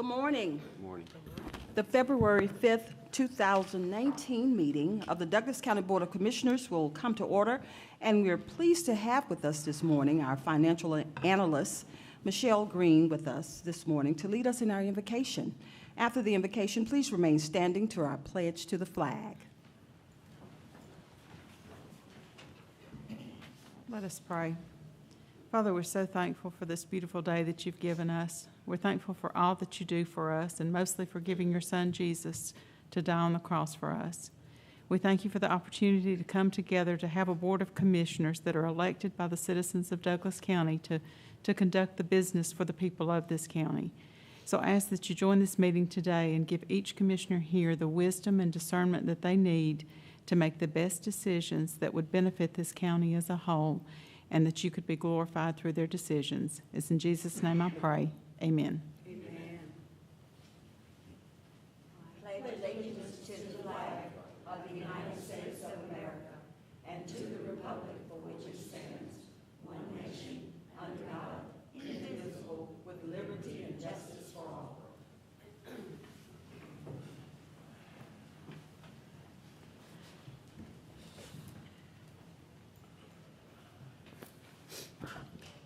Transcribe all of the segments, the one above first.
Good morning. Good morning. The February 5th, 2019 meeting of the Douglas County Board of Commissioners will come to order, and we are pleased to have with us this morning our financial analyst, Michelle Green, with us this morning to lead us in our invocation. After the invocation, please remain standing to our pledge to the flag. Let us pray. Father, we're so thankful for this beautiful day that you've given us. We're thankful for all that you do for us, and mostly for giving your son Jesus to die on the cross for us. We thank you for the opportunity to come together to have a board of commissioners that are elected by the citizens of Douglas County to conduct the business for the people of this county. So I ask that you join this meeting today and give each commissioner here the wisdom and discernment that they need to make the best decisions that would benefit this county as a whole, and that you could be glorified through their decisions. It's in Jesus' name I pray. Amen. Amen. I pledge allegiance to the flag of the United States of America and to the republic for which it stands, one nation, under God, indivisible, with liberty and justice for all.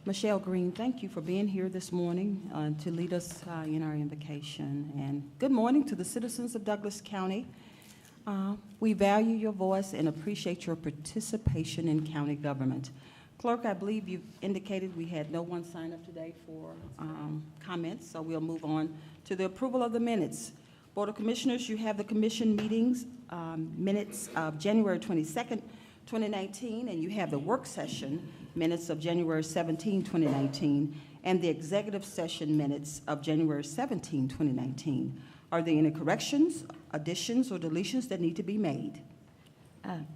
Michelle Green, thank you for being here this morning to lead us in our invocation. And good morning to the citizens of Douglas County. We value your voice and appreciate your participation in county government. Clerk, I believe you've indicated we had no one sign up today for comments, so we'll move on to the approval of the minutes. Board of Commissioners, you have the commission meetings minutes of January 22nd, 2019, and you have the work session minutes of January 17, 2019, and the executive session minutes of January 17, 2019. Are there any corrections, additions, or deletions that need to be made? Ma'am.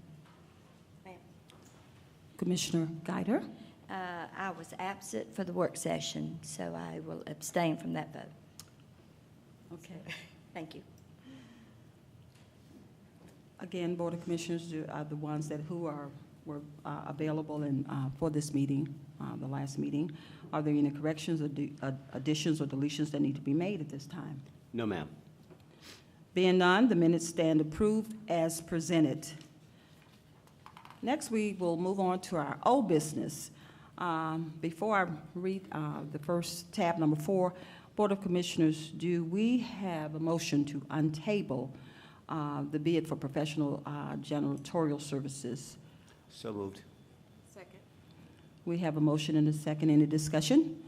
Commissioner Guider? I was absent for the work session, so I will abstain from that vote. Okay. Thank you. Again, Board of Commissioners are the ones that were available for this meeting, the last meeting. Are there any corrections, additions, or deletions that need to be made at this time? No, ma'am. Being none, the minutes stand approved as presented. Next, we will move on to our old business. Before I read the first tab, number 4, Board of Commissioners, do we have a motion to untable the bid for professional janitorial services? So moved. Second. We have a motion and a second. Any discussion?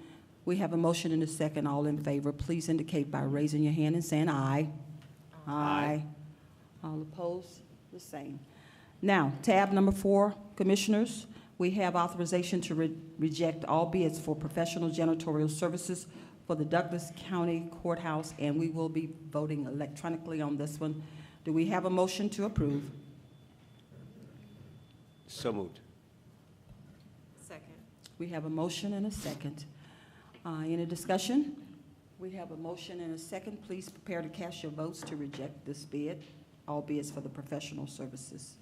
We have a motion and a second. All in favor, please indicate by raising your hand and saying aye. Aye. All opposed, the same. Now, tab number 4, Commissioners, we have authorization to reject all bids for professional janitorial services for the Douglas County Courthouse, and we will be voting electronically on this one. Do we have a motion to approve? So moved. Second. We have a motion and a second. Any discussion? We have a motion and a second. Please prepare to cast your votes to reject this bid, all bids for the professional services.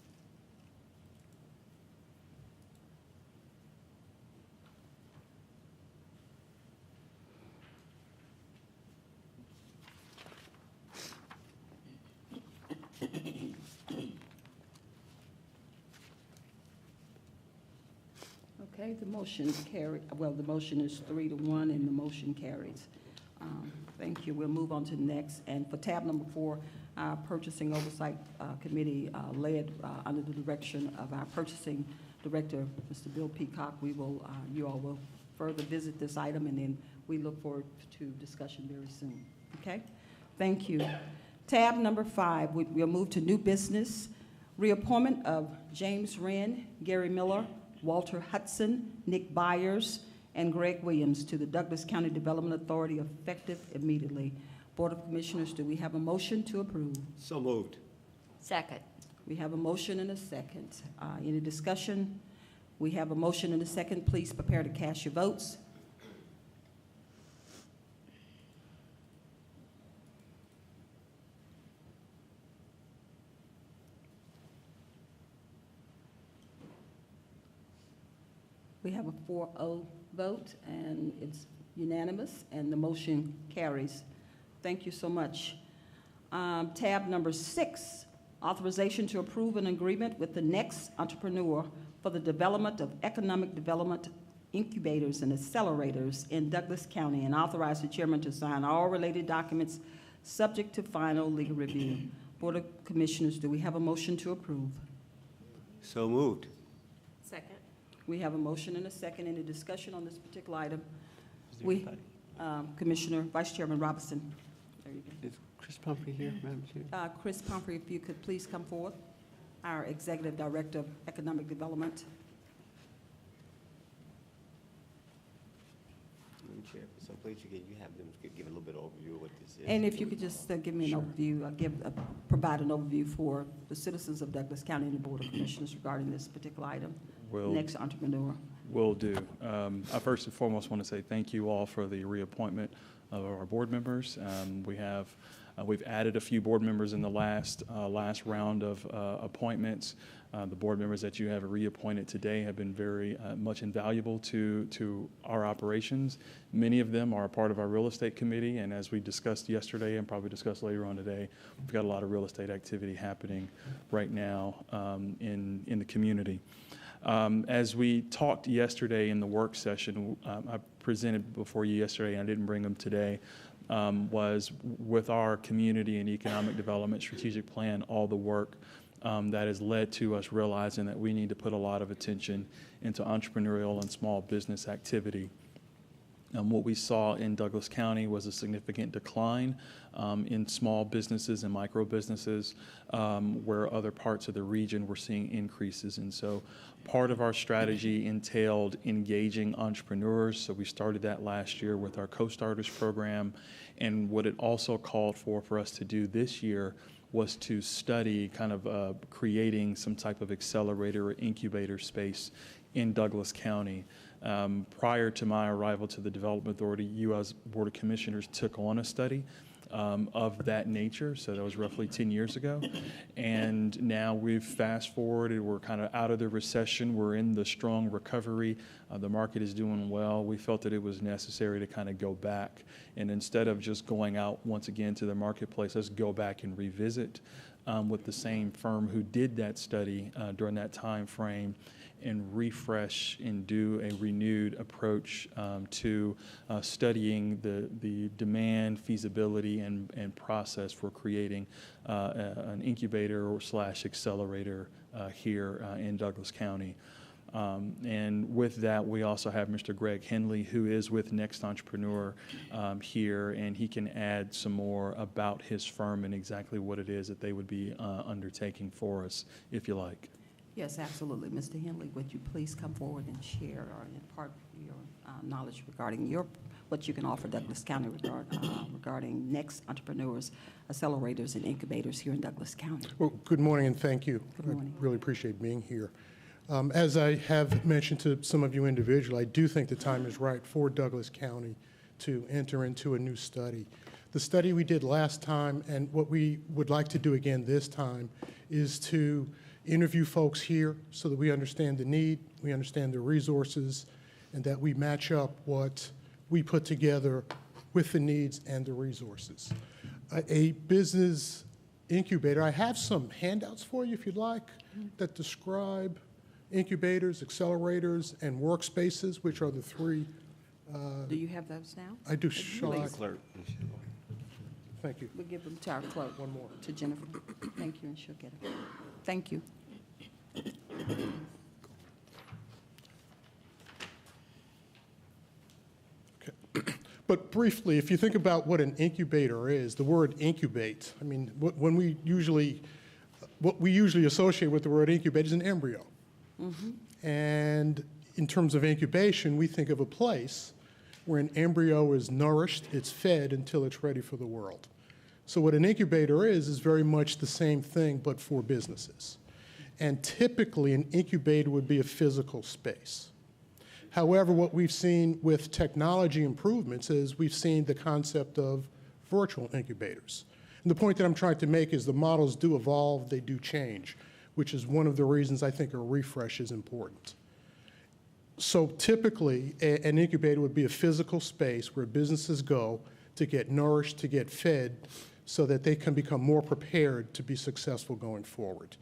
Okay, the motion carried. Well, the motion is 3-1, and the motion carries. Thank you. We'll move on to the next. And for tab number 4, our Purchasing Oversight Committee, led under the direction of our Purchasing Director, Mr. Bill Peacock, you all will further visit this item, and then we look forward to discussion very soon. Okay? Thank you. Tab number 5, we'll move to new business. Reappointment of James Wren, Gary Miller, Walter Hudson, Nick Byers, and Greg Williams to the Douglas County Development Authority effective immediately. Board of Commissioners, do we have a motion to approve? So moved. Second. We have a motion and a second. Any discussion? We have a motion and a second. Please prepare to cast your votes. We have a 4-0 vote, and it's unanimous, and the motion carries. Thank you so much. Tab number 6, authorization to approve an agreement with the Next Entrepreneur for the development of economic development incubators and accelerators in Douglas County, and authorize the chairman to sign all related documents subject to final legal review. Board of Commissioners, do we have a motion to approve? So moved. Second. We have a motion and a second. Any discussion on this particular item? We, Commissioner, Vice Chairman Robinson. There you go. Is Chris Pumphrey here, Madam Chair? Chris Pumphrey, if you could please come forward, our Executive Director of Economic Development. Madam Chair, someplace you have them give a little bit of overview of what this is. And if you could just give me an overview, provide an overview for the citizens of Douglas County and the Board of Commissioners regarding this particular item. Next Entrepreneur. Will do. I first and foremost want to say thank you all for the reappointment of our board members. We've added a few board members in the last round of appointments. The board members that you have reappointed today have been very much invaluable to our operations. Many of them are a part of our real estate committee, and as we discussed yesterday and probably discussed later on today, we've got a lot of real estate activity happening right now in the community. As we talked yesterday in the work session, I presented before you yesterday, and I didn't bring them today, was with our community and economic development strategic plan, all the work that has led to us realizing that we need to put a lot of attention into entrepreneurial and small business activity. What we saw in Douglas County was a significant decline in small businesses and micro businesses, where other parts of the region were seeing increases. And so part of our strategy entailed engaging entrepreneurs. So we started that last year with our Co-Starters program. And what it also called for us to do this year was to study kind of creating some type of accelerator or incubator space in Douglas County. Prior to my arrival to the Development Authority, you as Board of Commissioners took on a study of that nature, so that was roughly 10 years ago. And now we've fast forwarded, we're kind of out of the recession, we're in the strong recovery, the market is doing well. We felt that it was necessary to kind of go back, and instead of just going out once again to the marketplace, let's go back and revisit with the same firm who did that study during that time frame, and refresh and do a renewed approach to studying the demand, feasibility, and process for creating an incubator or / accelerator here in Douglas County. And with that, we also have Mr. Greg Henley, who is with Next Entrepreneur here, and he can add some more about his firm and exactly what it is that they would be undertaking for us, if you like. Yes, absolutely. Mr. Henley, would you please come forward and share or impart your knowledge regarding what you can offer Douglas County regarding Next Entrepreneurs, accelerators, and incubators here in Douglas County? Well, good morning and thank you. Good morning. I really appreciate being here. As I have mentioned to some of you individually, I do think the time is right for Douglas County to enter into a new study. The study we did last time, and what we would like to do again this time, is to interview folks here so that we understand the need, we understand the resources, and that we match up what we put together with the needs and the resources. A business incubator, I have some handouts for you if you'd like that describe incubators, accelerators, and workspaces, which are the three. Do you have those now? I do. Shall I? Please. Clerk. Thank you. We'll give them to our clerk. One more. To Jennifer. Thank you, and she'll get it. Thank you. Okay. But briefly, if you think about what an incubator is, the word incubate, I mean, what we usually associate with the word incubate is an embryo. Mm-hmm. And in terms of incubation, we think of a place where an embryo is nourished, it's fed until it's ready for the world. So what an incubator is very much the same thing, but for businesses. And typically, an incubator would be a physical space. However, what we've seen with technology improvements is we've seen the concept of virtual incubators. And the point that I'm trying to make is the models do evolve, they do change, which is one of the reasons I think a refresh is important. So typically, an incubator would be a physical space where businesses go to get nourished, to get fed, so that they can become more prepared to be successful going forward.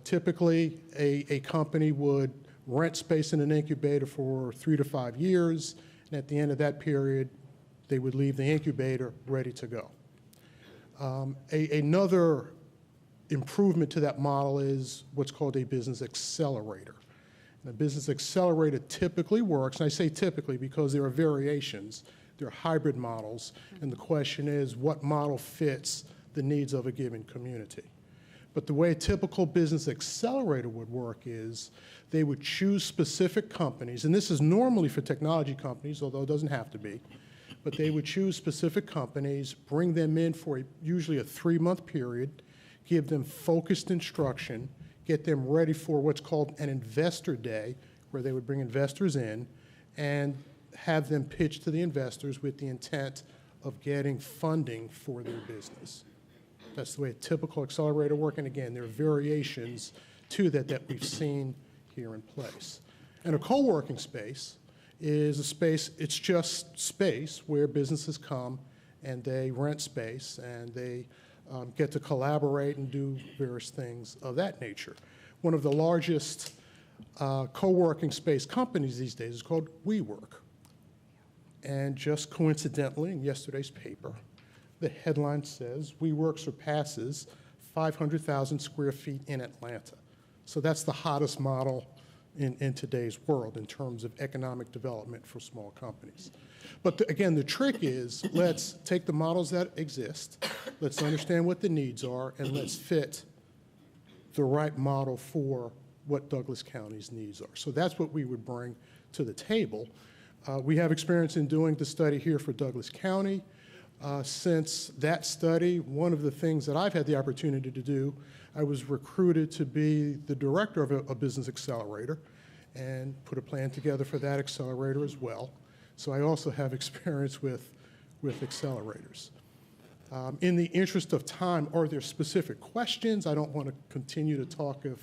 Typically, a company would rent space in an incubator for 3 to 5 years, and at the end of that period, they would leave the incubator ready to go. Another improvement to that model is what's called a business accelerator. And a business accelerator typically works, and I say typically because there are variations, there are hybrid models, and the question is what model fits the needs of a given community. But the way a typical business accelerator would work is they would choose specific companies, and this is normally for technology companies, although it doesn't have to be, but they would choose specific companies, bring them in for usually a 3-month period, give them focused instruction, get them ready for what's called an investor day, where they would bring investors in and have them pitch to the investors with the intent of getting funding for their business. That's the way a typical accelerator works, and again, there are variations to that we've seen here in place. And a co-working space is a space, it's just space where businesses come and they rent space and they get to collaborate and do various things of that nature. One of the largest co-working space companies these days is called WeWork. And just coincidentally, in yesterday's paper, the headline says, WeWork surpasses 500,000 square feet in Atlanta. So that's the hottest model in today's world in terms of economic development for small companies. But again, the trick is, let's take the models that exist, let's understand what the needs are, and let's fit the right model for what Douglas County's needs are. So that's what we would bring to the table. We have experience in doing the study here for Douglas County. Since that study, one of the things that I've had the opportunity to do, I was recruited to be the director of a business accelerator and put a plan together for that accelerator as well. So I also have experience with accelerators. In the interest of time, are there specific questions? I don't want to continue to talk if...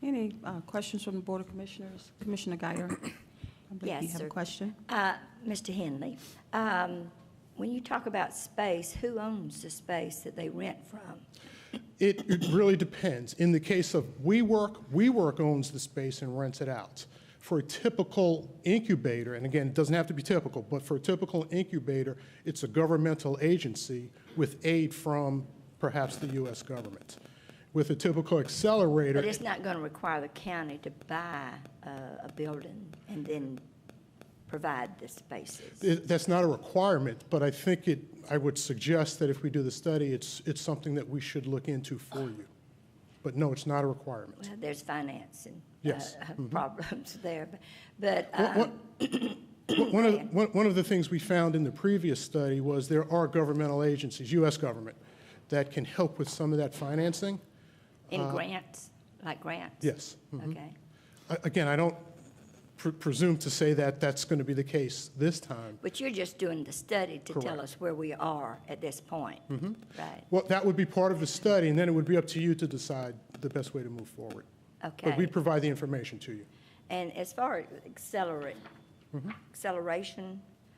Any questions from the Board of Commissioners? Commissioner Guyer, I believe Yes, you have sir. a question. Mr. Henley, when you talk about space, who owns the space that they rent from? It really depends. In the case of WeWork owns the space and rents it out. For a typical incubator, and again, it doesn't have to be typical, but for a typical incubator, it's a governmental agency with aid from perhaps the U.S. government. With a typical accelerator... But it's not going to require the county to buy a building and then provide the spaces. That's not a requirement, but I think I would suggest that if we do the study, it's something that we should look into for you. But no, it's not a requirement. Well, there's financing Yes. problems there, but One of the things we found in the previous study was there are governmental agencies, U.S. government, that can help with some of that financing. in grants, like grants? Yes. Okay. Again, I don't presume to say that that's going to be the case this time. But you're just doing the study to tell Correct. us where we are at this point, right? Well, that would be part of the study, and then it would be up to you to decide the best way to move forward. But we Okay. provide the information to you. And as far as acceleration,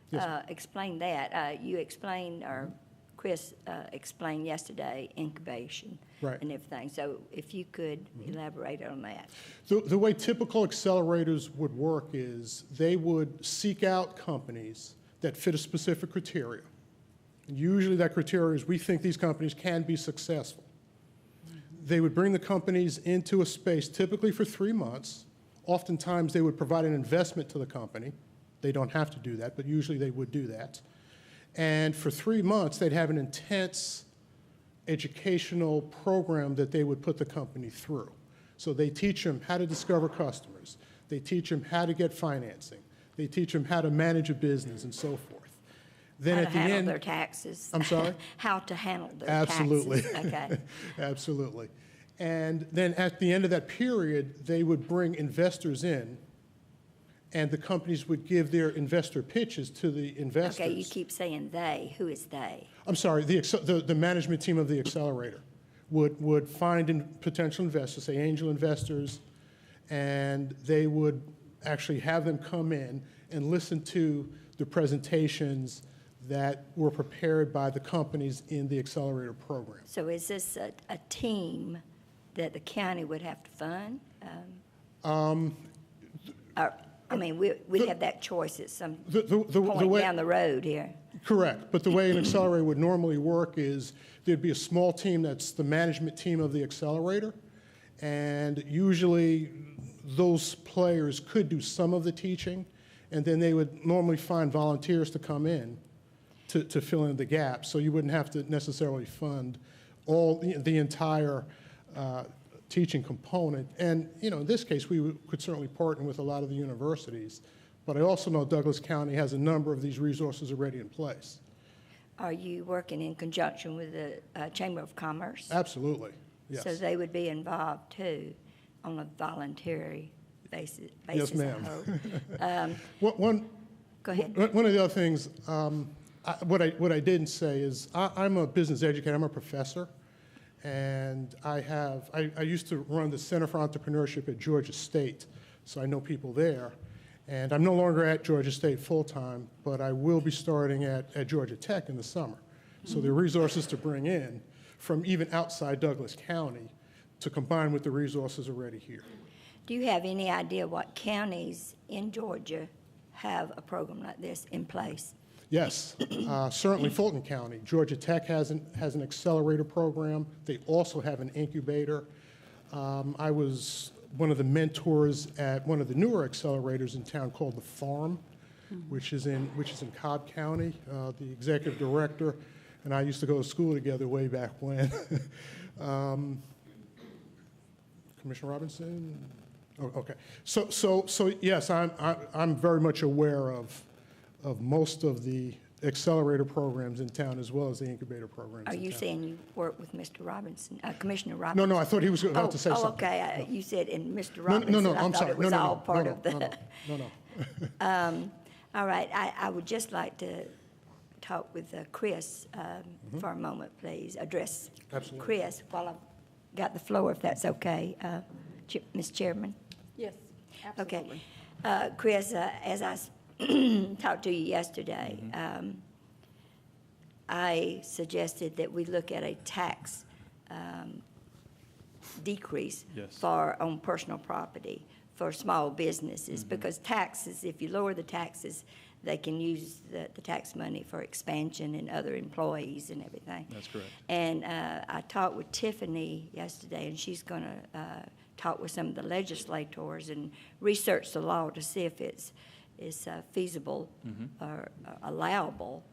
Yes. explain that. You explained, or Chris explained yesterday, incubation Right. and everything. So if you could elaborate on that. The way typical accelerators would work is they would seek out companies that fit a specific criteria. And usually that criteria is we think these companies can be successful. They would bring the companies into a space typically for 3 months. Oftentimes they would provide an investment to the company. They don't have to do that, but usually they would do that. And for 3 months, they'd have an intense educational program that they would put the company through. So they teach them how to discover customers. They teach them how to get financing. They teach them how to manage a business and so forth. Then How at to the handle end, their taxes. I'm sorry? How to handle their Absolutely. taxes. Okay. Absolutely. And then at the end of that period, they would bring investors in, and the companies would give their investor pitches to the investors. Okay, you keep saying they. Who is they? I'm sorry, the management team of the accelerator would find potential investors, say angel investors, and they would actually have them come in and listen to the presentations that were prepared by the companies in the accelerator program. So is this a team that the county would have to fund? I mean, we'd have that choice at some The point way, down the road here. correct, but the way an accelerator would normally work is there'd be a small team that's the management team of the accelerator, and usually those players could do some of the teaching, and then they would normally find volunteers to come in to fill in the gaps, so you wouldn't have to necessarily fund all the entire teaching component. And, in this case, we could certainly partner with a lot of the universities, but I also know Douglas County has a number of these resources already in place. Are you working in conjunction with the Chamber of Commerce? Absolutely, yes. So they would be involved too on a voluntary basis, Yes, I ma'am. hope. One Go ahead. One of the other things, what I didn't say is I'm a business educator, I'm a professor, and I used to run the Center for Entrepreneurship at Georgia State, so I know people there. And I'm no longer at Georgia State full-time, but I will be starting at Georgia Tech in the summer. So there are resources to bring in from even outside Douglas County to combine with the resources already here. Do you have any idea what counties in Georgia have a program like this in place? Yes, certainly Fulton County. Georgia Tech has an accelerator program. They also have an incubator. I was one of the mentors at one of the newer accelerators in town called The Farm, which is in Cobb County. The executive director and I used to go to school together way back when. Commissioner Robinson? Oh, okay. So yes, I'm very much aware of most of the accelerator programs in town as well as the incubator programs Are in you town. saying you work with Mr. Robinson, Commissioner Robinson? No, I thought he was about to say something. Oh, okay. You said in Mr. No, Robinson. no, I I'm thought sorry. it was all part no, of the. No. All right. I would just like to talk with Chris for a moment, please. Address Absolutely. Chris while I've got the floor, if that's okay, Ms. Chairman. Yes, Okay. Chris, as I talked to you yesterday, I suggested that we look at a tax decrease Yes. on personal property for small businesses, because taxes, if you lower the taxes, they can use the tax money for expansion and other employees and everything. That's correct. And I talked with Tiffany yesterday, and she's going to talk with some of the legislators and research the law to see if it's feasible or allowable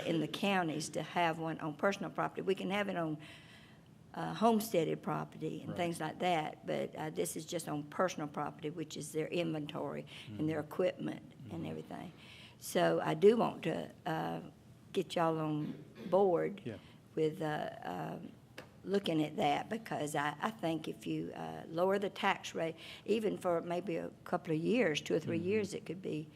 in the counties to have one on personal property. We can have it on homesteaded property and things like that, but this is just on personal property, which is their inventory and their equipment and everything. So I do want to get y'all on board Yeah. with looking at that, because I think if you lower the tax rate, even for maybe a couple of years, 2 or 3 years, it could be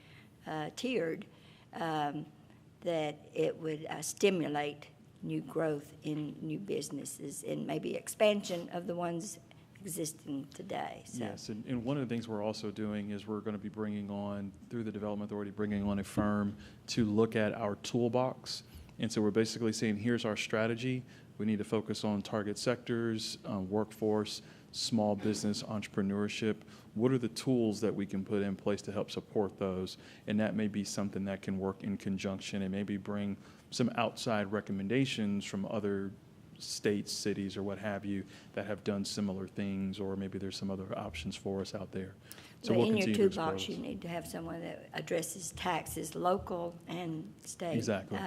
tiered, that it would stimulate new growth in new businesses and maybe expansion of the ones existing today. So. Yes, and one of the things we're also doing is we're going to be bringing on, through the Development Authority, bringing on a firm to look at our toolbox. And so we're basically saying, here's our strategy. We need to focus on target sectors, workforce, small business, entrepreneurship. What are the tools that we can put in place to help support those? And that may be something that can work in conjunction and maybe bring some outside recommendations from other states, cities, or what have you that have done similar things, or maybe there's some other options for us out there. So But we'll in your continue to toolbox, explore you those. need to have someone that addresses taxes, local and state. Exactly.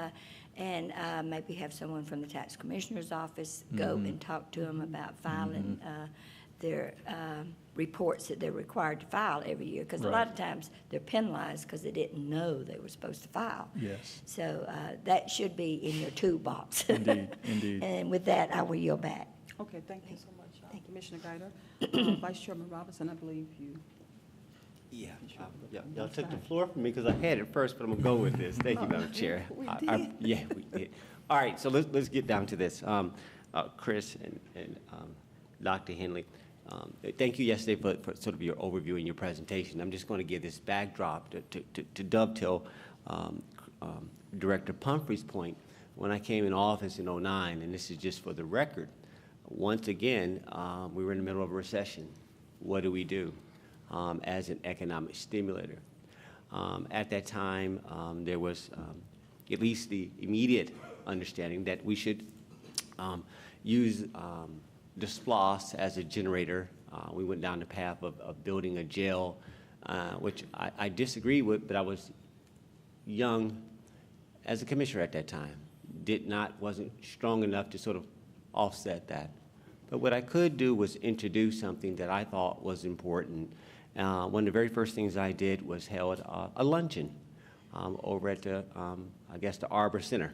And maybe have someone from the tax commissioner's office go and talk to them about filing their reports that they're required to file every year. Because a lot of times, they're penalized because they didn't know they were supposed to file. Yes. So that should be in your toolbox. Indeed, indeed. And with that, I will yield back. Okay, thank you so much, Commissioner Guider. Vice Chairman Robinson, I believe you. Yeah, y'all took the floor from me because I had it first, but I'm gonna go with this. Thank you, Madam Chair. We Yeah, we did. All right, so let's get down to this. Chris and Dr. Henley, thank you yesterday for sort of your overview and your presentation. I'm just going to give this backdrop to dovetail Director Pumphrey's point, when I came in office in '09, and this is just for the record, once again, we were in the middle of a recession. What do we do as an economic stimulator? At that time, there was at least the immediate understanding that we should use the SPLOS as a generator. We went down the path of building a jail, which I disagree with, but I was young as a commissioner at that time. Wasn't strong enough to sort of offset that. But what I could do was introduce something that I thought was important. One of the very first things I did was held a luncheon over at the, I guess, the Arbor Center.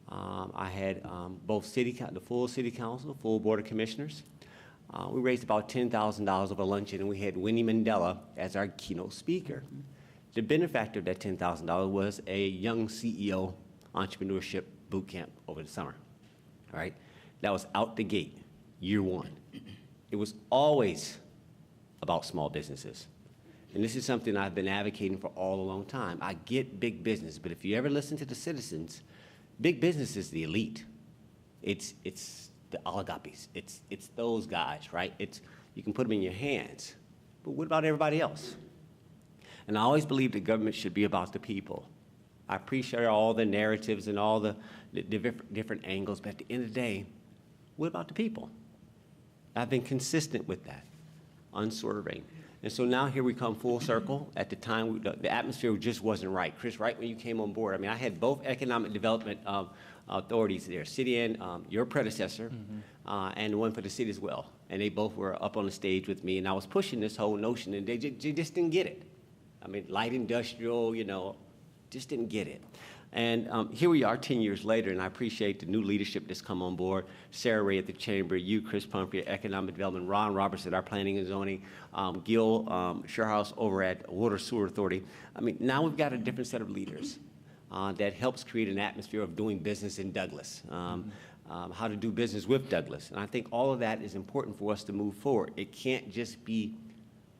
I had both the full city council, full board of commissioners. We raised about $10,000 of a luncheon, and we had Winnie Mandela as our keynote speaker. The benefactor of that $10,000 was a young CEO entrepreneurship boot camp over the summer, all right? That was out the gate, year one. It was always about small businesses. And this is something I've been advocating for all a long time. I get big business, but if you ever listen to the citizens, big business is the elite. It's the oligopolies. It's those guys, right? You can put them in your hands, but what about everybody else? And I always believe the government should be about the people. I appreciate all the narratives and all the different angles, but at the end of the day, what about the people? I've been consistent with that, unswerving. And so now here we come full circle. At the time, the atmosphere just wasn't right. Chris, right when you came on board, I mean, I had both economic development authorities there, city and your predecessor, and one for the city as well. And they both were up on the stage with me, and I was pushing this whole notion, and they just didn't get it. I mean, light industrial, just didn't get it. And here we are 10 years later, and I appreciate the new leadership that's come on board. Sarah Ray at the Chamber, you, Chris Pumphrey, Economic Development, Ron Roberts at our Planning and Zoning, Gil Sherhouse over at Water Sewer Authority. I mean, now we've got a different set of leaders that helps create an atmosphere of doing business in Douglas, how to do business with Douglas. And I think all of that is important for us to move forward. It can't just be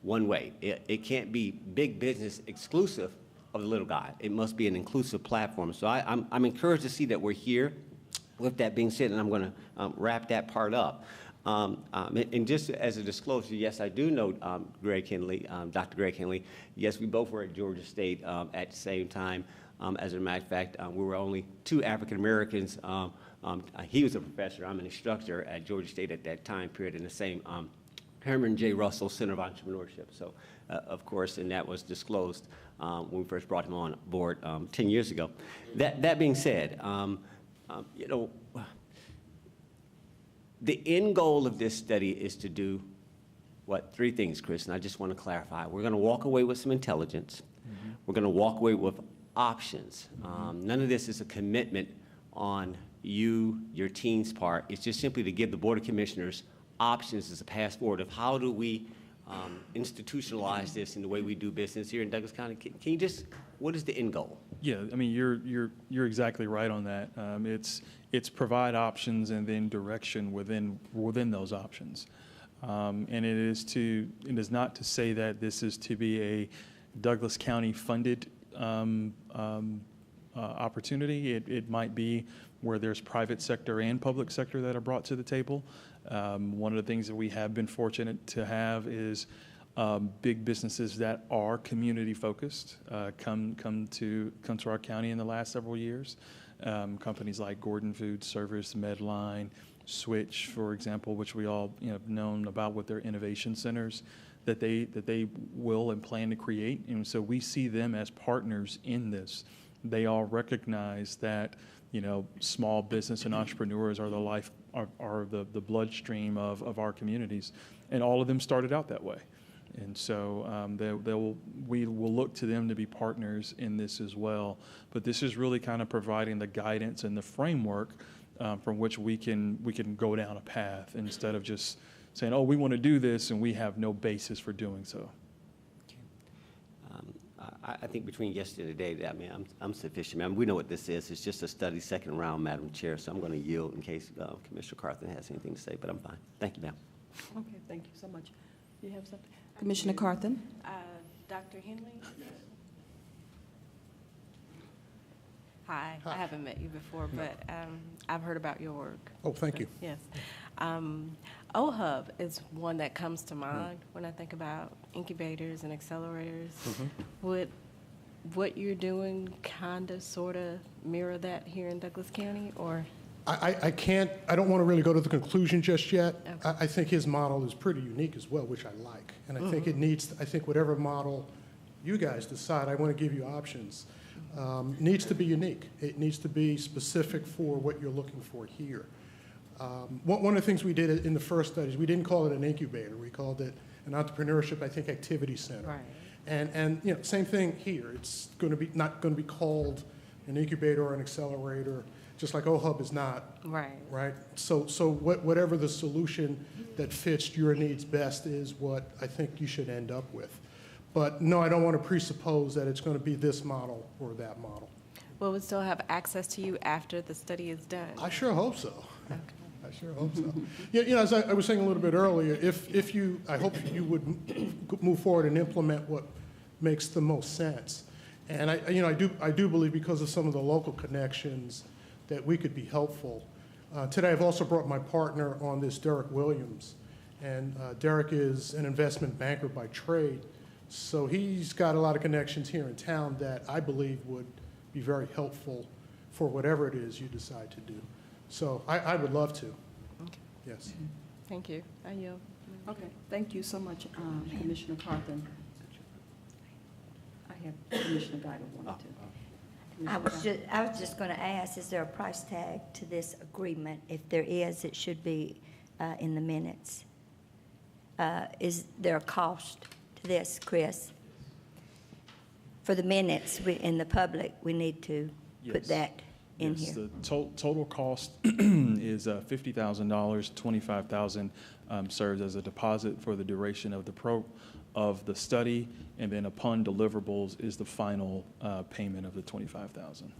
one way. It can't be big business exclusive of the little guy. It must be an inclusive platform. So I'm encouraged to see that we're here. With that being said, and I'm going to wrap that part up. And just as a disclosure, yes, I do know Greg Henley, Dr. Greg Henley. Yes, we both were at Georgia State at the same time. As a matter of fact, we were only two African Americans. He was a professor. I'm an instructor at Georgia State at that time period in the same Herman J. Russell Center of Entrepreneurship. So, of course, and that was disclosed when we first brought him on board 10 years ago. That being said, the end goal of this study is to do, three things, Chris, and I just want to clarify. We're going to walk away with some intelligence. We're going to walk away with options. None of this is a commitment on your team's part. It's just simply to give the Board of Commissioners options as a path forward of how do we institutionalize this in the way we do business here in Douglas County. Can you just, what is the end goal? Yeah, I mean, you're exactly right on that. It's provide options and then direction within those options. And it is not to say that this is to be a Douglas County funded opportunity. It might be where there's private sector and public sector that are brought to the table. One of the things that we have been fortunate to have is big businesses that are community focused come to our county in the last several years. Companies like Gordon Food Service, Medline, Switch, for example, which we all known about with their innovation centers that they will and plan to create. And so we see them as partners in this. They all recognize that small business and entrepreneurs are the bloodstream of our communities, and all of them started out that way. And so we will look to them to be partners in this as well. But this is really kind of providing the guidance and the framework from which we can go down a path instead of just saying, oh, we want to do this and we have no basis for doing so. I think between yesterday and today, I mean, I'm sufficient. I mean, we know what this is. It's just a study second round, Madam Chair, so I'm going to yield in case Commissioner Carthen has anything to say, but I'm fine. Thank you, ma'am. Okay, thank you so much. Do you have something? Commissioner Carthen? Dr. Henley? Hi, Hi. I haven't met you before, but I've heard about your work. Oh, thank you. Yes. OHUB is one that comes to mind when I think about incubators and accelerators. Would what you're doing kind of, sort of mirror that here in Douglas County, or? I can't, I don't want to really go to the conclusion just yet. Okay. I think his model is pretty unique as well, which I like. And I think it needs, I think whatever model you guys decide, I want to give you options, needs to be unique. It needs to be specific for what you're looking for here. One of the things we did in the first studies, we didn't call it an incubator. We called it an entrepreneurship, I think, activity center. Right. And you know, same thing here. It's going to be, not going to be called an incubator or an accelerator, just like OHUB is not, Right. right? So whatever the solution that fits your needs best is what I think you should end up with. But no, I don't want to presuppose that it's going to be this model or that model. Will we still have access to you after the study is done? I sure hope so. Okay. I sure hope so. Yeah, you know, as I was saying a little bit earlier, if you, I hope you would move forward and implement what makes the most sense. And I do believe because of some of the local connections that we could be helpful. Today, I've also brought my partner on this, Derek Williams. And Derek is an investment banker by trade. So he's got a lot of connections here in town that I believe would be very helpful for whatever it is you decide to do. So I would love to. Okay. Yes. Thank you. I yield. Okay, thank you so much, Commissioner Carthen. I have Commissioner Guider wanted to. I was just going to ask, is there a price tag to this agreement? If there is, it should be in the minutes. Is there a cost to this, Chris? For the minutes, in the public, we need to put Yes. that in Yes, here. the total cost is $50,000, $25,000 serves as a deposit for the duration of the study, and then upon deliverables is the final payment of the $25,000.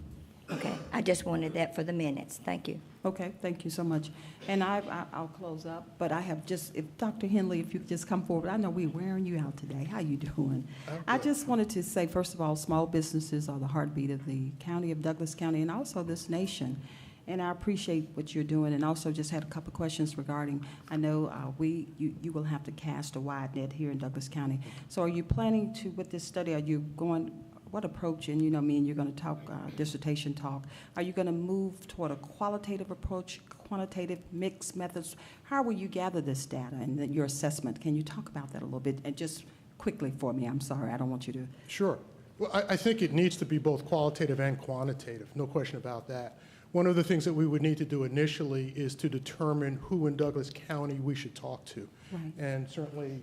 Okay, I just wanted that for the minutes. Thank you. Okay, thank you so much. And I'll close up, but I have just, if Dr. Henley, if you could just come forward. I know we're wearing you out today. How you doing? I just wanted to say, first of all, small businesses are the heartbeat of the county of Douglas County and also this nation. And I appreciate what you're doing, and also just had a couple of questions regarding, I know you will have to cast a wide net here in Douglas County. So are you planning to, with this study, are you going, what approach, and you know me, and you're going to talk, dissertation talk, are you going to move toward a qualitative approach, quantitative, mixed methods? How will you gather this data and then your assessment? Can you talk about that a little bit, and just quickly for me? I'm sorry, I don't want you to. Sure. Well, I think it needs to be both qualitative and quantitative, no question about that. One of the things that we would need to do initially is to determine who in Douglas County we should talk to. Right. And certainly,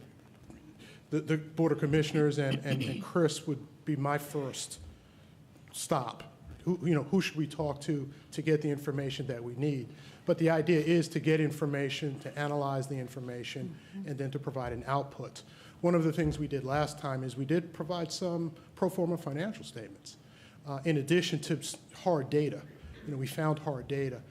the Board of Commissioners and Chris would be my first stop. Who should we talk to get the information that we need? But the idea is to get information, to analyze the information, and then to provide an output. One of the things we did last time is we did provide some pro forma financial statements, in addition to hard data. We found hard data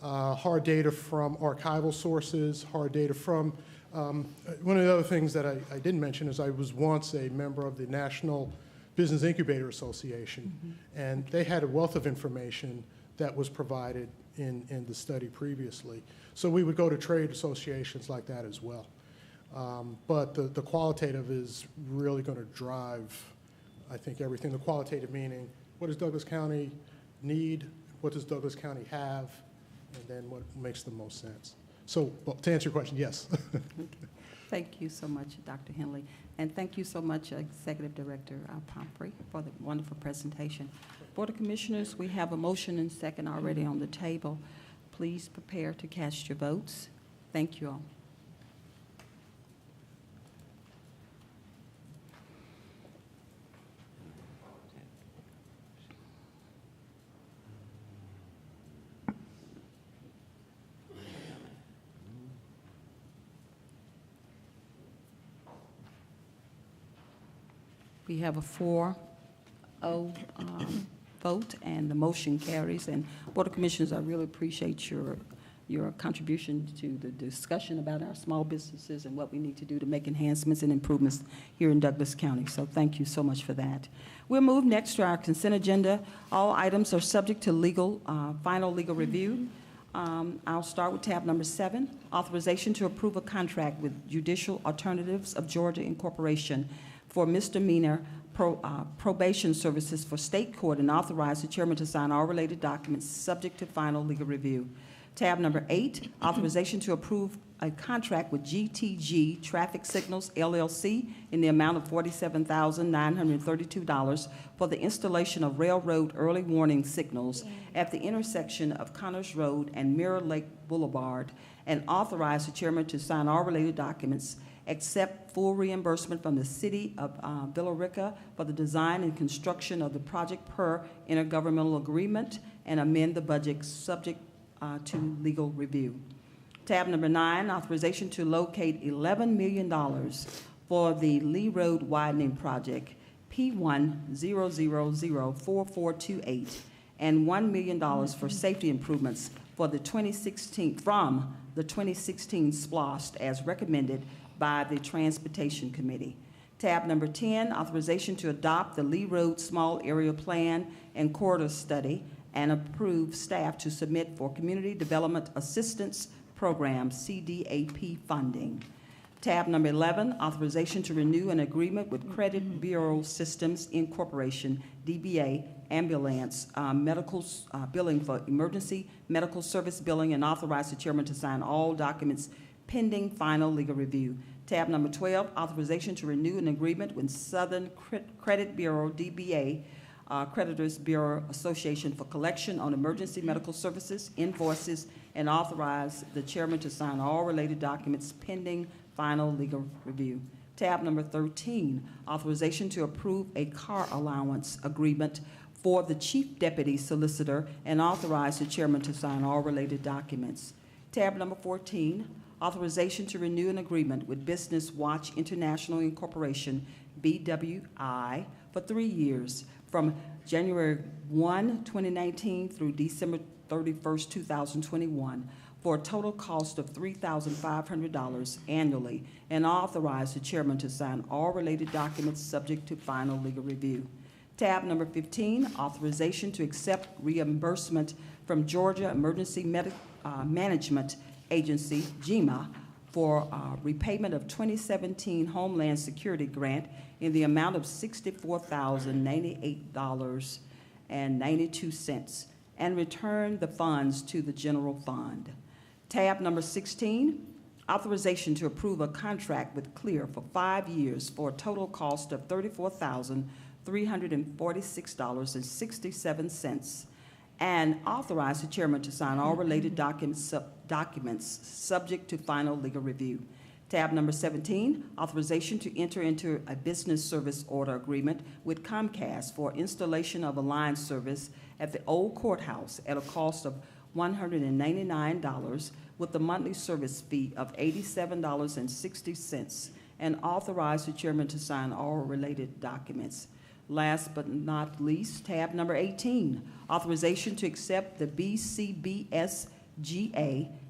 from archival sources, hard data from, one of the other things that I didn't mention is I was once a member of the National Business Incubator Association, and they had a wealth of information that was provided in the study previously. So we would go to trade associations like that as well. But the qualitative is really going to drive, I think, everything. The qualitative meaning, what does Douglas County need? What does Douglas County have? And then what makes the most sense? So, well, to answer your question, yes. Okay. Thank you so much, Dr. Henley. And thank you so much, Executive Director Pumphrey, for the wonderful presentation. Board of Commissioners, we have a motion and second already on the table. Please prepare to cast your votes. Thank you all. We have a 4-0 vote, and the motion carries. And Board of Commissioners, I really appreciate your your contribution to the discussion about our small businesses and what we need to do to make enhancements and improvements here in Douglas County. So thank you so much for that. We'll move next to our consent agenda. All items are subject to final legal review. I'll start with tab number 7, authorization to approve a contract with Judicial Alternatives of Georgia Incorporation for misdemeanor probation services for state court, and authorize the chairman to sign all related documents subject to final legal review. Tab number 8, authorization to approve a contract with GTG Traffic Signals LLC in the amount of $47,932 for the installation of railroad early warning signals at the intersection of Connors Road and Mirror Lake Boulevard, and authorize the chairman to sign all related documents accept full reimbursement from the city of Villa Rica for the design and construction of the project per intergovernmental agreement, and amend the budget subject to legal review. Tab number 9, authorization to locate $11 million for the Lee Road widening project, P100004428, and $1 million for safety improvements for the 2016 SPLOST as recommended by the Transportation Committee. Tab number 10, authorization to adopt the Lee Road Small Area Plan and Corridor Study and approve staff to submit for Community Development Assistance Program, CDAP funding. Tab number 11, authorization to renew an agreement with Credit Bureau Systems Incorporation, DBA, ambulance medical billing for emergency medical service billing, and authorize the chairman to sign all documents pending final legal review. Tab number 12, authorization to renew an agreement with Southern Credit Bureau, DBA, Creditors Bureau Association for collection on emergency medical services, invoices, and authorize the chairman to sign all related documents pending final legal review. Tab number 13, authorization to approve a car allowance agreement for the chief deputy solicitor, and authorize the chairman to sign all related documents. Tab number 14, authorization to renew an agreement with Business Watch International Incorporation, BWI, for 3 years, from January 1, 2019 through December 31st, 2021, for a total cost of $3,500 annually, and authorize the chairman to sign all related documents subject to final legal review. Tab number 15, authorization to accept reimbursement from Georgia Emergency Management Agency, GEMA, for repayment of 2017 Homeland Security Grant in the amount of $64,098.92, and return the funds to the general fund. Tab number 16, authorization to approve a contract with CLEAR for 5 years for a total cost of $34,346.67, and authorize the chairman to sign all related documents subject to final legal review. Tab number 17, authorization to enter into a business service order agreement with Comcast for installation of a line service at the old courthouse at a cost of $199 with a monthly service fee of $87.60, and authorize the chairman to sign all related documents. Last but not least, tab number 18, authorization to accept the BCBSGA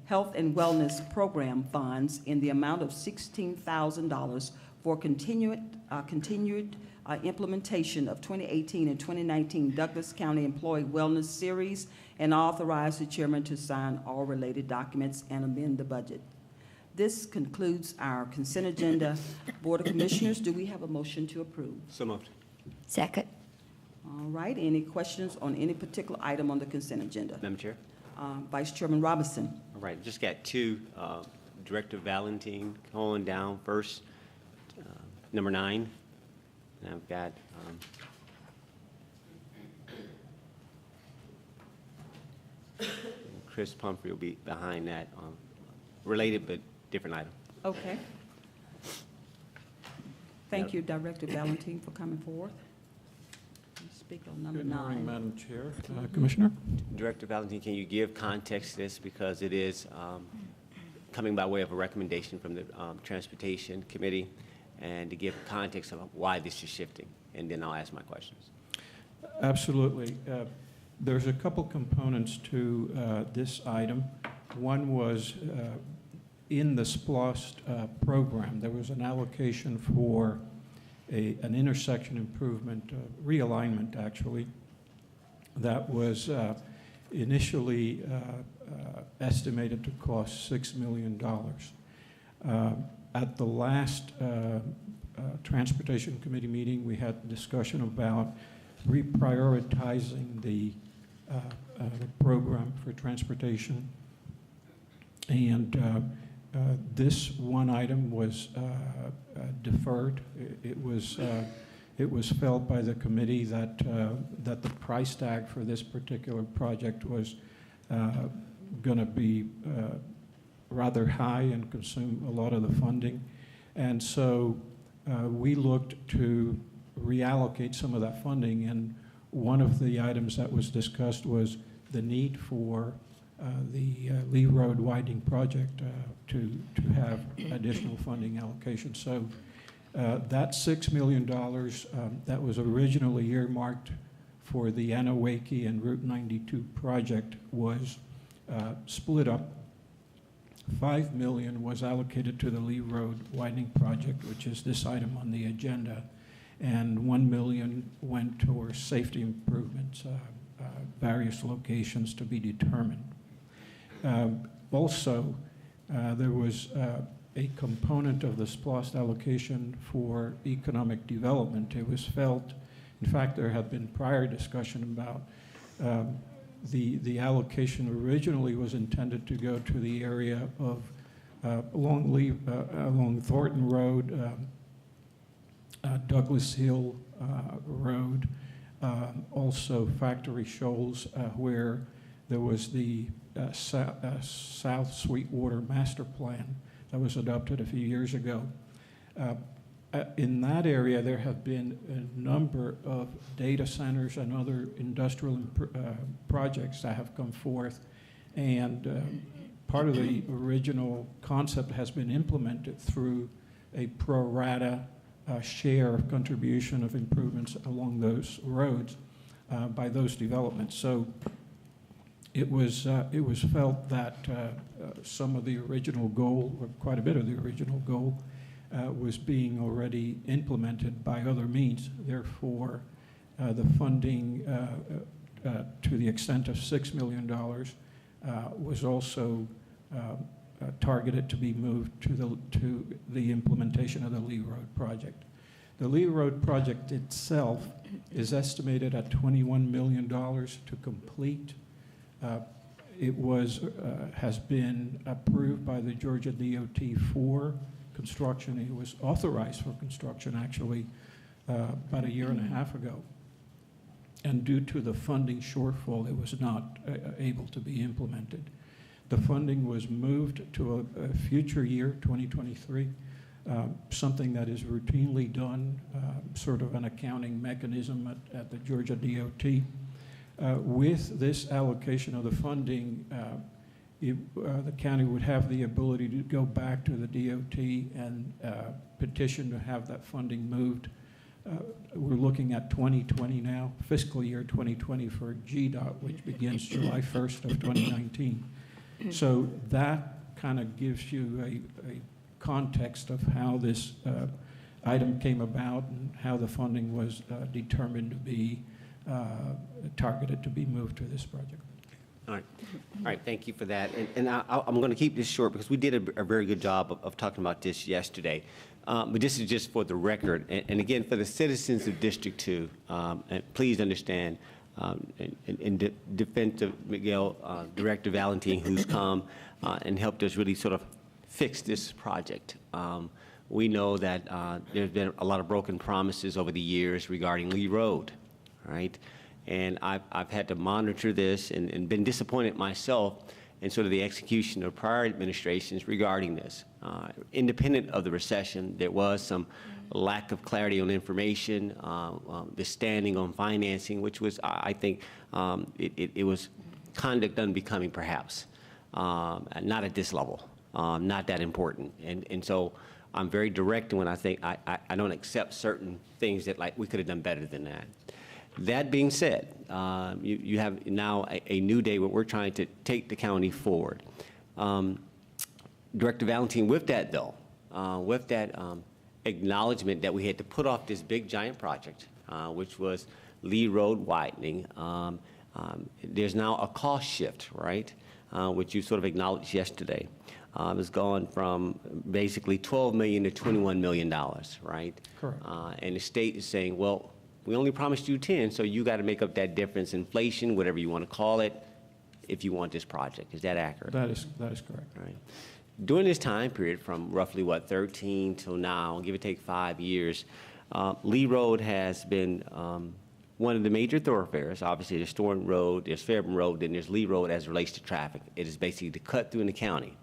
Health and Wellness Program funds in the amount of $16,000 for continued implementation of 2018 and 2019 Douglas County Employee Wellness Series, and authorize the chairman to sign all related documents and amend the budget. This concludes our consent agenda. Board of Commissioners, do we have a motion to approve? So moved. Second. All right, any questions on any particular item on the consent agenda? Madam Chair? Vice Chairman Robinson. All right, just got 2. Director Valentine calling down first, number 9. And I've got Chris Pumphrey will be behind that, related but different item. Okay. Thank you, Director Valentine, for coming forth. Speak on number 9. Good morning, Madam Chair. Commissioner? Director Valentine, can you give context to this, because it is coming by way of a recommendation from the Transportation Committee, and to give context of why this is shifting, and then I'll ask my questions. Absolutely. There's a couple components to this item. One was in the SPLOST program, there was an allocation for an intersection improvement, realignment actually, that was initially estimated to cost $6 million. At the last Transportation Committee meeting, we had discussion about reprioritizing the program for transportation. And this one item was deferred. It was felt by the committee that the price tag for this particular project was going to be rather high and consume a lot of the funding. And so we looked to reallocate some of that funding, and one of the items that was discussed was the need for the Lee Road widening project to have additional funding allocation. So that $6 million that was originally earmarked for the Anawake and Route 92 project was split up. $5 million was allocated to the Lee Road widening project, which is this item on the agenda, and $1 million went towards safety improvements, various locations to be determined. Also, there was a component of the SPLOST allocation for economic development. It was felt, in fact, there had been prior discussion about the allocation originally was intended to go to the area of along Thornton Road, Douglas Hill Road, also Factory Shoals, where there was the South Sweetwater Master Plan that was adopted a few years ago. In that area, there have been a number of data centers and other industrial projects that have come forth, and part of the original concept has been implemented through a pro rata share of contribution of improvements along those roads by those developments. So it was felt that some of the original goal, or quite a bit of the original goal, was being already implemented by other means. Therefore, the funding to the extent of $6 million was also targeted to be moved to the implementation of the Lee Road project. The Lee Road project itself is estimated at $21 million to complete. It has been approved by the Georgia DOT for construction. It was authorized for construction actually about a year and a half ago. And due to the funding shortfall, it was not able to be implemented. The funding was moved to a future year, 2023, something that is routinely done, sort of an accounting mechanism at the Georgia DOT. With this allocation of the funding, the county would have the ability to go back to the DOT and petition to have that funding moved. We're looking at 2020 now, fiscal year 2020 for GDOT, which begins July 1st of 2019. So that kind of gives you a context of how this item came about and how the funding was determined to be targeted to be moved to this project. All right, thank you for that. And I'm going to keep this short because we did a very good job of talking about this yesterday. But this is just for the record. And again, for the citizens of District 2, and please understand, in defense of Miguel, Director Valentin, who's come and helped us really sort of fix this project. We know that there's been a lot of broken promises over the years regarding Lee Road, right? And I've had to monitor this and been disappointed myself in sort of the execution of prior administrations regarding this. Independent of the recession, there was some lack of clarity on information, the standing on financing, which was, I think, it was conduct unbecoming perhaps, not at this level, not that important. And so I'm very direct when I think I don't accept certain things that like we could have done better than that. That being said, you have now a new day where we're trying to take the county forward. Director Valentine, with that though, with that acknowledgement that we had to put off this big giant project, which was Lee Road widening, there's now a cost shift, right? Which you sort of acknowledged yesterday. It's gone from basically $12 million to $21 million, right? Correct. And the state is saying, well, we only promised you 10, so you got to make up that difference, inflation, whatever you want to call it, if you want this project. Is that accurate? That is correct. Right. During this time period, from roughly, 13 till now, give or take 5 years, Lee Road has been one of the major thoroughfares. Obviously, there's Storm Road, there's Fairburn Road, then there's Lee Road as it relates to traffic. It is basically the cut through in the county.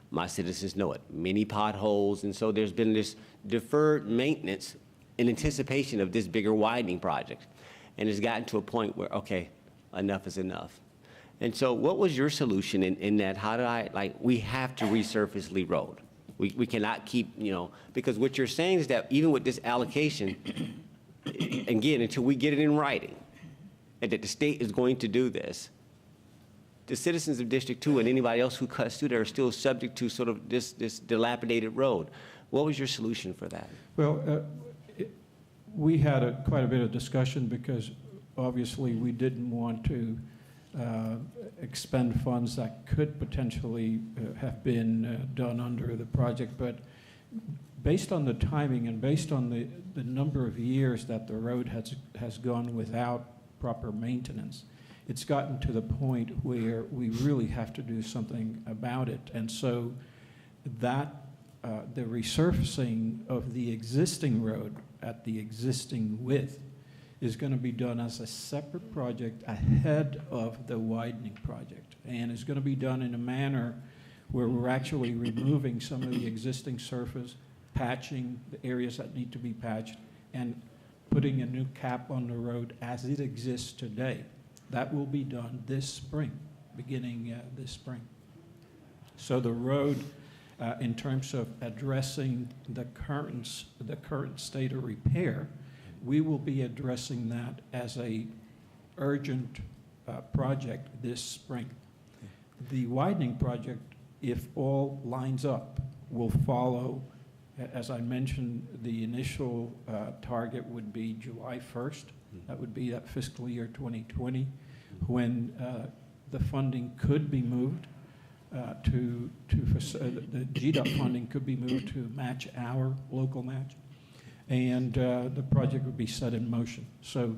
My citizens know it. Many potholes, and so there's been this deferred maintenance in anticipation of this bigger widening project. And it's gotten to a point where, okay, enough is enough. And so what was your solution in that? How did we have to resurface Lee Road. We cannot keep, because what you're saying is that even with this allocation, again, until we get it in writing, and that the state is going to do this, the citizens of District 2 and anybody else who cuts through there are still subject to sort of this dilapidated road. What was your solution for that? Well, we had quite a bit of discussion because obviously we didn't want to expend funds that could potentially have been done under the project, but based on the timing and based on the number of years that the road has gone without proper maintenance, it's gotten to the point where we really have to do something about it. And so that the resurfacing of the existing road at the existing width is going to be done as a separate project ahead of the widening project, and is going to be done in a manner where we're actually removing some of the existing surface, patching the areas that need to be patched, and putting a new cap on the road as it exists today. That will be done this spring, beginning this spring. So the road, in terms of addressing the current state of repair, we will be addressing that as a urgent project this spring. The widening project, if all lines up, will follow. As I mentioned, the initial target would be July 1st. That would be that fiscal year 2020, when the funding could be moved the GDOT funding could be moved to match our local match, and the project would be set in motion. So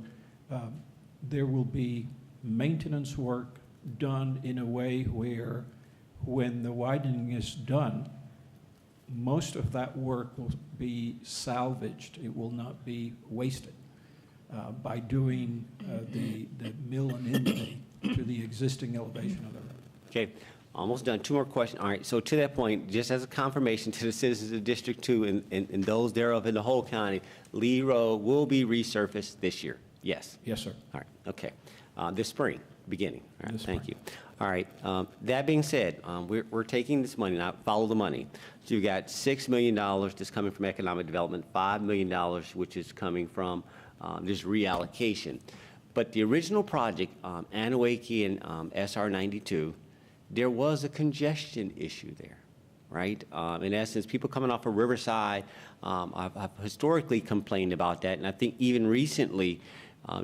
there will be maintenance work done in a way where when the widening is done, most of that work will be salvaged. It will not be wasted by doing the mill and intake to the existing elevation of the road. Okay, almost done. 2 more questions. All right, so to that point, just as a confirmation to the citizens of District 2 and those thereof in the whole county, Lee Road will be resurfaced this year? Yes? Yes, sir. All right, okay. This spring, beginning. All right, This thank spring. you. All right, that being said, we're taking this money, now follow the money. So you've got $6 million that's coming from economic development, $5 million which is coming from this reallocation. But the original project, Anawake and SR 92, there was a congestion issue there, right? In essence, people coming off of Riverside, I've historically complained about that, and I think even recently,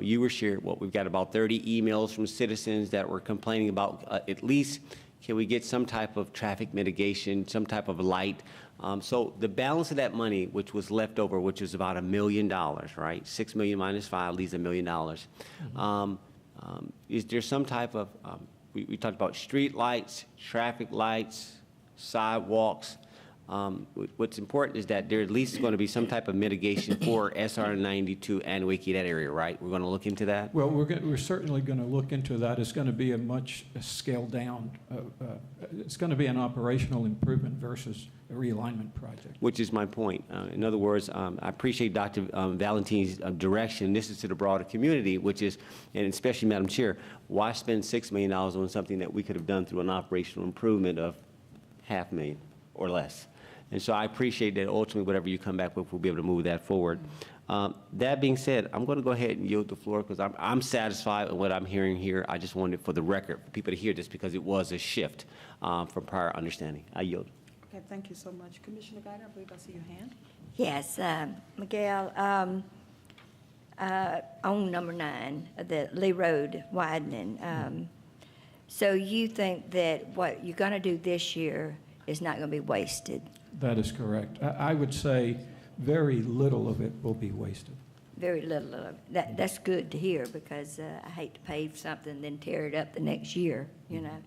you were shared, we've got about 30 emails from citizens that were complaining about at least, can we get some type of traffic mitigation, some type of light? So the balance of that money, which was left over, which was about $1 million, right? 6 million minus 5 leaves $1 million. Is there some type of, we talked about street lights, traffic lights, sidewalks. What's important is that there at least is going to be some type of mitigation for SR 92 and Anawake, that area, right? We're going to look into that? Well, we're certainly going to look into that. It's going to be a much scaled down, it's going to be an operational improvement versus a realignment project. Which is my point. In other words, I appreciate Dr. Valentine's direction. This is to the broader community, which is, and especially Madam Chair, why spend $6 million on something that we could have done through an operational improvement of $500,000 or less? And so I appreciate that ultimately whatever you come back with, we'll be able to move that forward. That being said, I'm going to go ahead and yield the floor because I'm satisfied with what I'm hearing here. I just wanted for the record for people to hear this because it was a shift from prior understanding. I yield. Okay, thank you so much. Commissioner Guider, I believe I see your hand. Yes, Miguel, on number 9, the Lee Road widening. So you think that what you're going to do this year is not going to be wasted? That is correct. I would say very little of it will be wasted. Very little of it. That's good to hear because I hate to pave something then tear it up the next year, you know.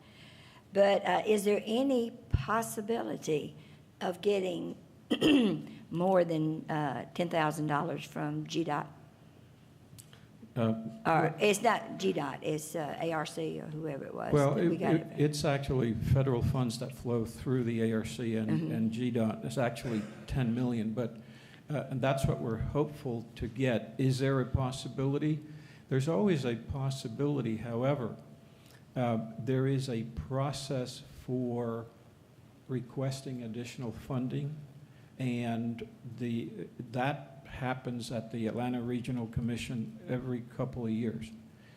But is there any possibility of getting more than $10,000 from GDOT? Or it's not GDOT, it's ARC or whoever it was. Well, that we got it's actually federal funds that flow through the ARC and GDOT. It's actually 10 million, but and that's what we're hopeful to get. Is there a possibility? There's always a possibility. However, there is a process for requesting additional funding, and that happens at the Atlanta Regional Commission every couple of years.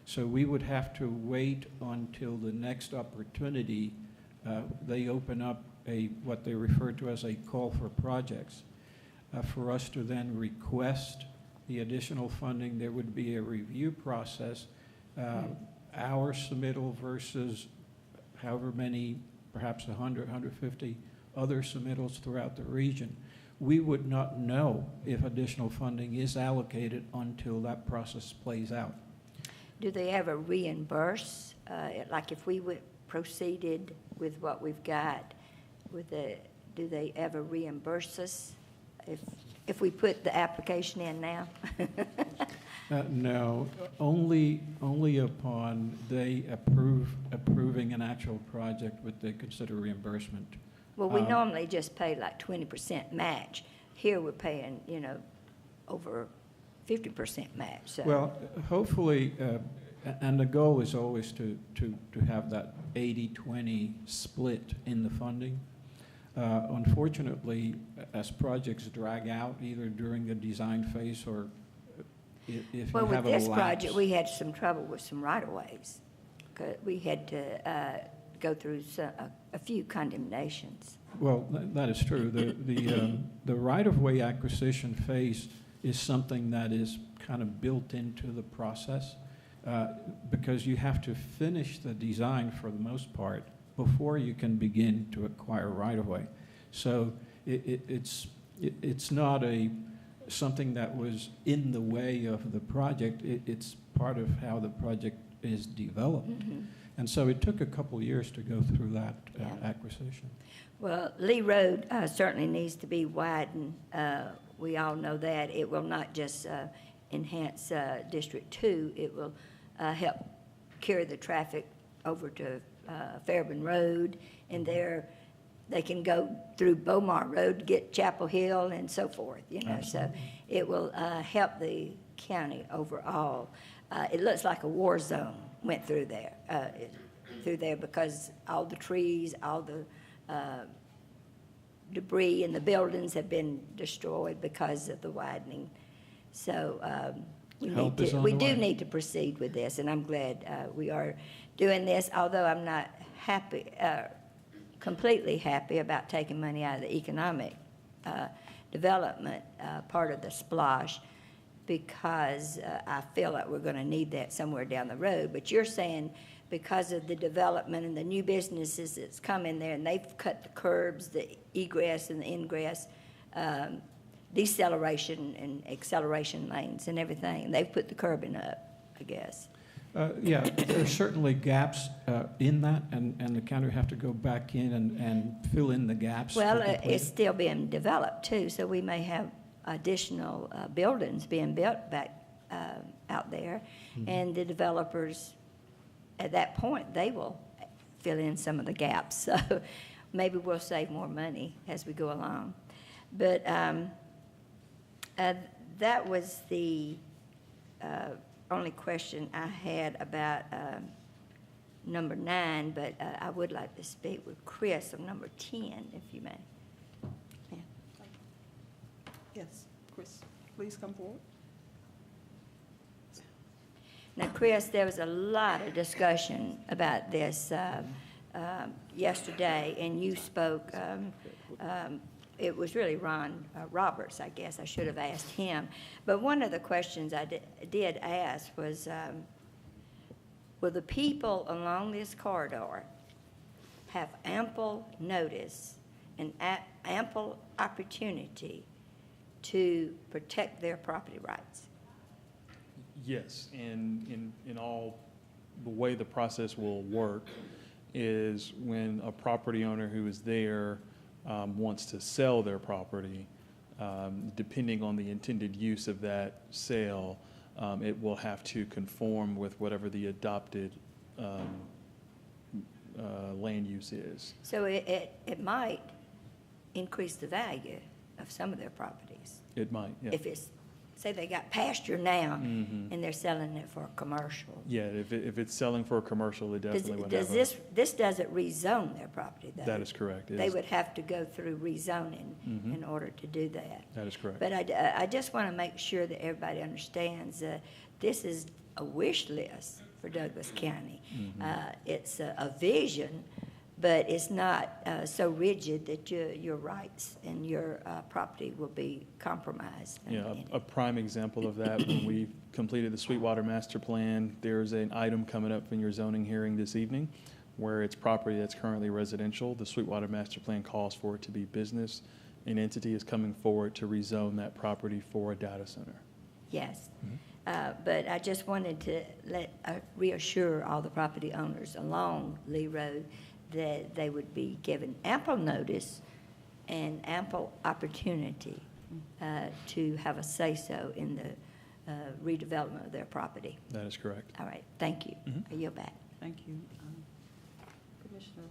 So we would have to wait until the next opportunity. They open up what they refer to as a call for projects. For us to then request the additional funding, there would be a review process, our submittal versus however many, perhaps 100, 150 other submittals throughout the region. We would not know if additional funding is allocated until that process plays out. Do they ever reimburse, like if we proceeded with what we've got, do they ever reimburse us if we put the application in now? No, only upon they approving an actual project would they consider reimbursement. Well, we normally just pay like 20% match. Here we're paying, you know, over 50% match. So. Well, hopefully, and the goal is always to have that 80-20 split in the funding. Unfortunately, as projects drag out, either during the design phase or if well, you have with a this lapse. project, we had some trouble with some right-of-ways. We had to go through a few condemnations. Well, that is true. The right-of-way acquisition phase is something that is kind of built into the process because you have to finish the design for the most part before you can begin to acquire right-of-way. So it's not something that was in the way of the project. It's part of how the project is developed. Mm-hmm. And so it took a couple of years to go through that acquisition. Well, Lee Road certainly needs to be widened. We all know that. It will not just enhance District 2. It will help carry the traffic over to Fairburn Road, and there they can go through Beaumont Road, get Chapel Hill, and so forth, you know. Absolutely. So it will help the county overall. It looks like a war zone went through there because all the trees, all the debris in the buildings have been destroyed because of the widening. So we do need to proceed with this, and I'm glad we are doing this, although I'm not happy, completely happy about taking money out of the economic development part of the SPLOSH, because I feel like we're going to need that somewhere down the road. But you're saying because of the development and the new businesses that's come in there, and they've cut the curbs, the egress and the ingress, deceleration and acceleration lanes and everything, and they've put the curbing up, I guess. Yeah, there's certainly gaps in that, and the county have to go back in and fill in the gaps. Well, it's still being developed too, so we may have additional buildings being built back out there, and the developers, at that point, they will fill in some of the gaps. So maybe we'll save more money as we go along. But that was the only question I had about number 9, but I would like to speak with Chris on number 10, if you may. Yeah. Yes, Chris, please come forward. Now, Chris, there was a lot of discussion about this yesterday, and you spoke. It was really Ron Roberts, I guess. I should have asked him. But one of the questions I did ask was, will the people along this corridor have ample notice and ample opportunity to protect their property rights? Yes, and in all, the way the process will work is when a property owner who is there wants to sell their property, depending on the intended use of that sale, it will have to conform with whatever the adopted land use is. So it might increase the value of some of their properties. It might, yeah. If it's, say they got pasture now and they're selling it for commercial. Yeah, if it's selling for a commercial, it definitely would Does have this doesn't rezone their property though? That is correct. It They is- would have to go through rezoning in order to do that. That is correct. But I just want to make sure that everybody understands this is a wish list for Douglas County. It's a vision, but it's not so rigid that your rights and your property will be compromised. Yeah, a prime example of that, when we completed the Sweetwater Master Plan, there's an item coming up in your zoning hearing this evening where it's property that's currently residential. The Sweetwater Master Plan calls for it to be business. An entity is coming forward to rezone that property for a data center. Yes. But I just wanted to reassure all the property owners along Lee Road that they would be given ample notice and ample opportunity to have a say-so in the redevelopment of their property. That is correct. All right, thank you. I yield back. Thank you. Commissioner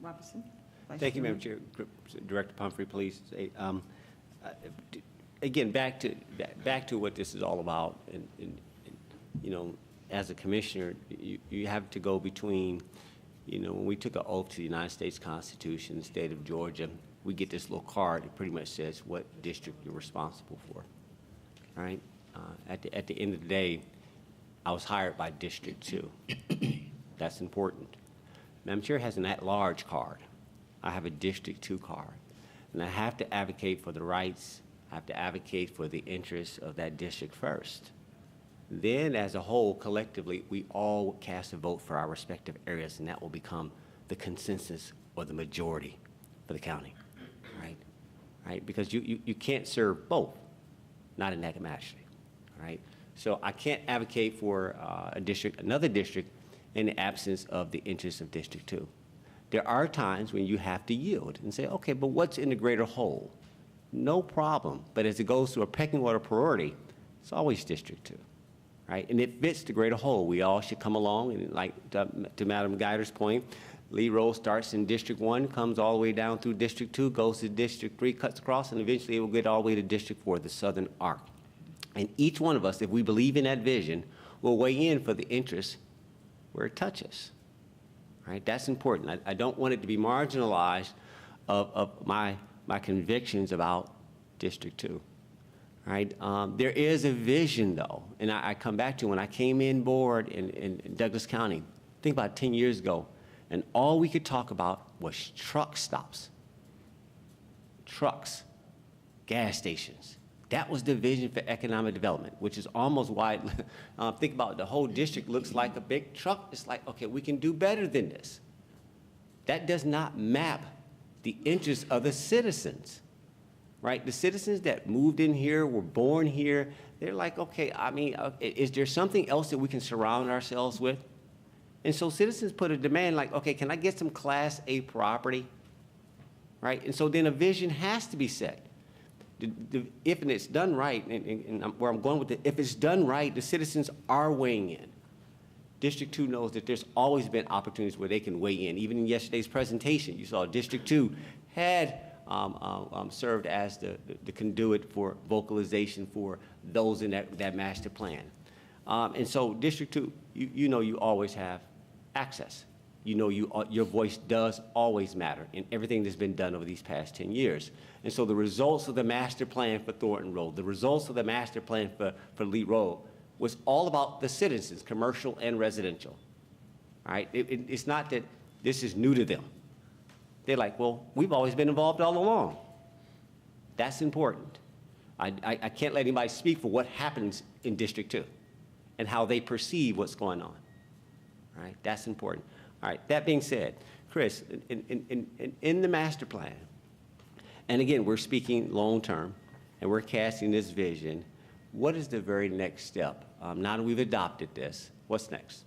Robinson? Vice Thank you, Chairman. Madam Chair. Director Pumphrey, please. Again, back to what this is all about, and you know, as a commissioner, you have to go between, you know, when we took an oath to the United States Constitution, the state of Georgia, we get this little card that pretty much says what district you're responsible for, all right? At the end of the day, I was hired by District 2. That's important. Madam Chair has an at-large card. I have a District 2 card. And I have to advocate for the rights, I have to advocate for the interests of that district first. Then, as a whole, collectively, we all cast a vote for our respective areas, and that will become the consensus or the majority for the county, right? Right? Because you can't serve both, not in Nacogdoches, right? So I can't advocate for another district in the absence of the interests of District 2. There are times when you have to yield and say, okay, but what's in the greater whole? No problem. But as it goes through a pecking order priority, it's always District 2, right? And it fits the greater whole. We all should come along, and like to Madam Guider's point, Lee Road starts in District 1, comes all the way down through District 2, goes to District 3, cuts across, and eventually it will get all the way to District 4, the southern arc. And each one of us, if we believe in that vision, will weigh in for the interests where it touches. Right? That's important. I don't want it to be marginalized of my convictions about District 2. Right? There is a vision, though, and I come back to when I came in board in Douglas County, think about 10 years ago, and all we could talk about was truck stops. Trucks, gas stations. That was the vision for economic development, which is almost why, think about it, the whole district looks like a big truck. It's like, okay, we can do better than this. That does not map the interests of the citizens, right? The citizens that moved in here, were born here, they're like, okay, I mean, is there something else that we can surround ourselves with? And so citizens put a demand like, okay, can I get some Class A property, right? And so then a vision has to be set. If it's done right, and where I'm going with it, if it's done right, the citizens are weighing in. District 2 knows that there's always been opportunities where they can weigh in. Even in yesterday's presentation, you saw District 2 had served as the conduit for vocalization for those in that master plan. And so District 2, you know you always have access. you know your voice does always matter in everything that's been done over these past 10 years. And so the results of the master plan for Thornton Road, the results of the master plan for Lee Road was all about the citizens, commercial and residential. All right? It's not that this is new to them. They're like, well, we've always been involved all along. That's important. I can't let anybody speak for what happens in District 2 and how they perceive what's going on. All right? That's important. All right, that being said, Chris, in the master plan, and again, we're speaking long-term, and we're casting this vision, what is the very next step? Now that we've adopted this, what's next?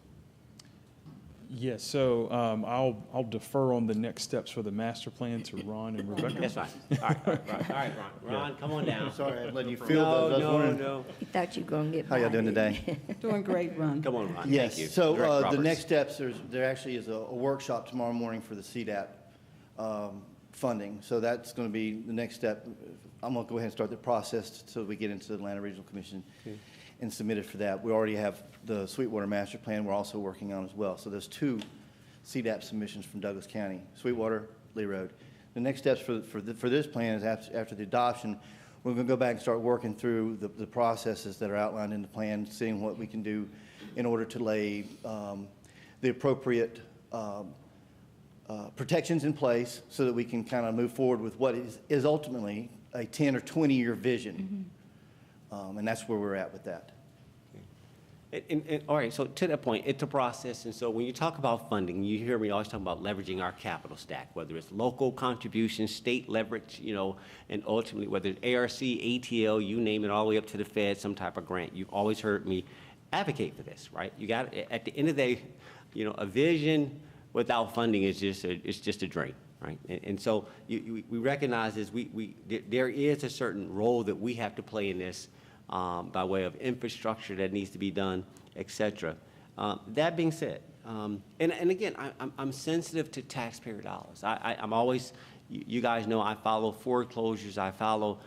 Yes, so I'll defer on the next steps for the master plan to Ron and Rebecca. That's fine. All right, Ron. Ron, come on down. Sorry, I'm letting you feel those. I was wondering No. You thought you were going to get How y'all by, doing didn't today? Doing great, Ron. Come on, Ron. Yes, Thank you. so Director the Roberts. next steps, there actually is a workshop tomorrow morning for the CDAP funding. So that's going to be the next step. I'm going to go ahead and start the process so we get into the Atlanta Regional Commission and submit it for that. We already have the Sweetwater Master Plan we're also working on as well. So there's 2 CDAP submissions from Douglas County, Sweetwater, Lee Road. The next steps for this plan is after the adoption, we're going to go back and start working through the processes that are outlined in the plan, seeing what we can do in order to lay the appropriate protections in place so that we can kind of move forward with what is ultimately a 10 or 20-year vision. And that's where we're at with that. All right, so to that point, it's a process, and so when you talk about funding, you hear me always talking about leveraging our capital stack, whether it's local contributions, state leverage, you know, and ultimately whether it's ARC, ATL, you name it, all the way up to the Fed, some type of grant. You've always heard me advocate for this, right? You got, at the end of the day, you know, a vision without funding is just a dream, right? And so we recognize this. There is a certain role that we have to play in this. By way of infrastructure that needs to be done, et cetera. That being said, and again, I'm sensitive to taxpayer dollars. I'm always, you guys know, I follow foreclosures. I follow,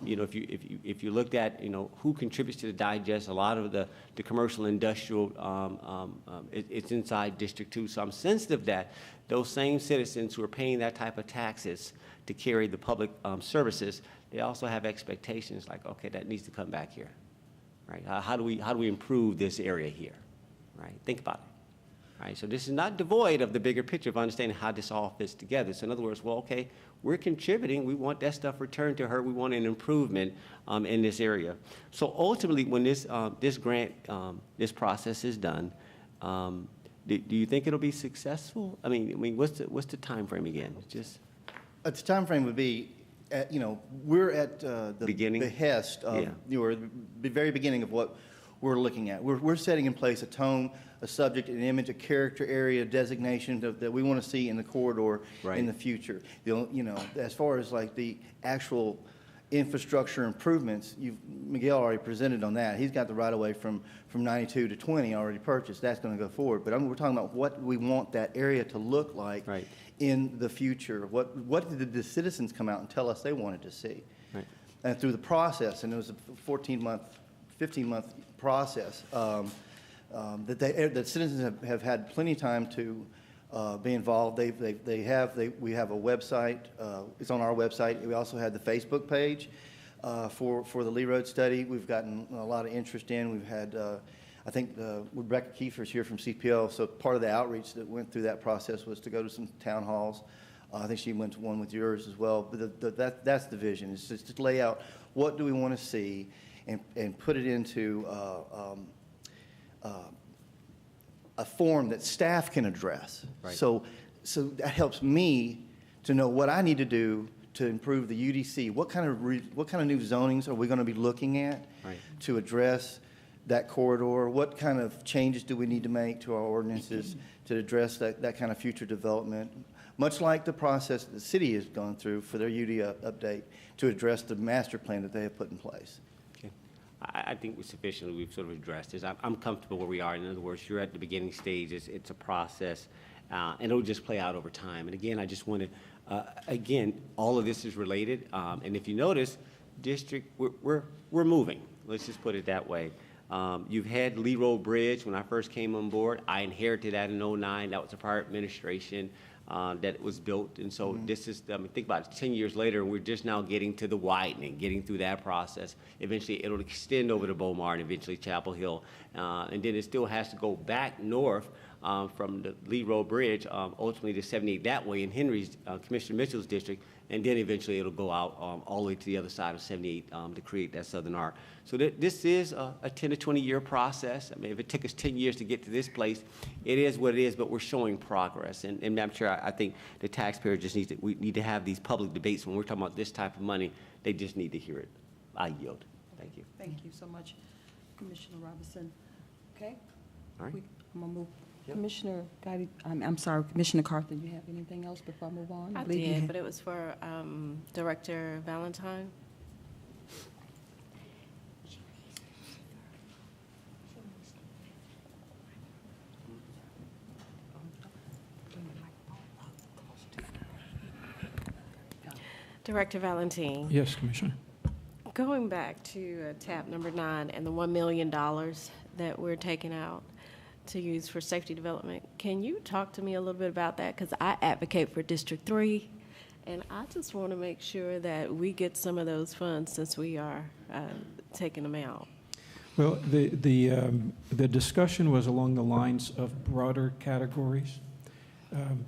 you know, if you looked at, you know, who contributes to the digest, a lot of the commercial industrial, it's inside District 2. So I'm sensitive that those same citizens who are paying that type of taxes to carry the public services, they also have expectations like, okay, that needs to come back here, right? How do we improve this area here, right? Think about it, right? So this is not devoid of the bigger picture of understanding how this all fits together. So in other words, well, okay, we're contributing. We want that stuff returned to her. We want an improvement in this area. So ultimately, when this grant, this process is done, do you think it'll be successful? I mean, what's the time frame again? Just The time frame would be, you know, we're at the behest of, you know, the very beginning of what we're looking at. We're setting in place a tone, a subject, an image, a character area designation that we want to see in the corridor in the future. You know, as far as like the actual infrastructure improvements, Miguel already presented on that. He's got the right of way from 92 to 20 already purchased. That's going to go forward. But we're talking about what we want that area to look like in the future. What did the citizens come out and tell us they wanted to see? And through the process, and it was a 15-month process, that citizens have had plenty of time to be involved. We have a website. It's on our website. We also had the Facebook page for the Lee Road study. We've gotten a lot of interest in. We've had, I think, Rebecca Kiefer's here from CPL. So part of the outreach that went through that process was to go to some town halls. I think she went to one with yours as well. But that's the vision. It's just to lay out what do we want to see and put it into a form that staff can address. So that helps me to know what I need to do to improve the UDC. What kind of new zonings are we going to be looking at to address that corridor? What kind of changes do we need to make to our ordinances to address that kind of future development? Much like the process that the city has gone through for their UD update to address the master plan that they have put in place. I think we've sort of addressed this. I'm comfortable where we are. In other words, you're at the beginning stage. It's a process, and it'll just play out over time. And again, I just want to, again, all of this is related. And if you notice, we're moving. Let's just put it that way. You've had Lee Road Bridge. When I first came on board, I inherited that in '09. That was a prior administration that it was built. And so this is, I mean, think about it, 10 years later, and we're just now getting to the widening, getting through that process. Eventually, it'll extend over to Beaumar and eventually Chapel Hill. And then it still has to go back north from the Lee Road Bridge, ultimately to 78 that way in Henry's, Commissioner Mitchell's district, and then eventually it'll go out all the way to the other side of 78 to create that southern arc. So this is a 10 to 20-year process. I mean, if it took us 10 years to get to this place, it is what it is, but we're showing progress. And Madam Chair, I think the taxpayer just needs to, we need to have these public debates when we're talking about this type of money. They just need to hear it. I yield. Thank you. Thank you so much, Commissioner Robinson. Okay? All right. I'm gonna move. Yep. Commissioner Gotti, I'm sorry, Commissioner Carter, you have anything else before I move on? I believe you did, had- but it was for Director Valentine. Director Valentine, Yes, Commissioner. going back to tab number 9 and the $1 million that we're taking out to use for safety development, can you talk to me a little bit about that? Because I advocate for District 3, and I just want to make sure that we get some of those funds since we are taking them out. Well, the discussion was along the lines of broader categories.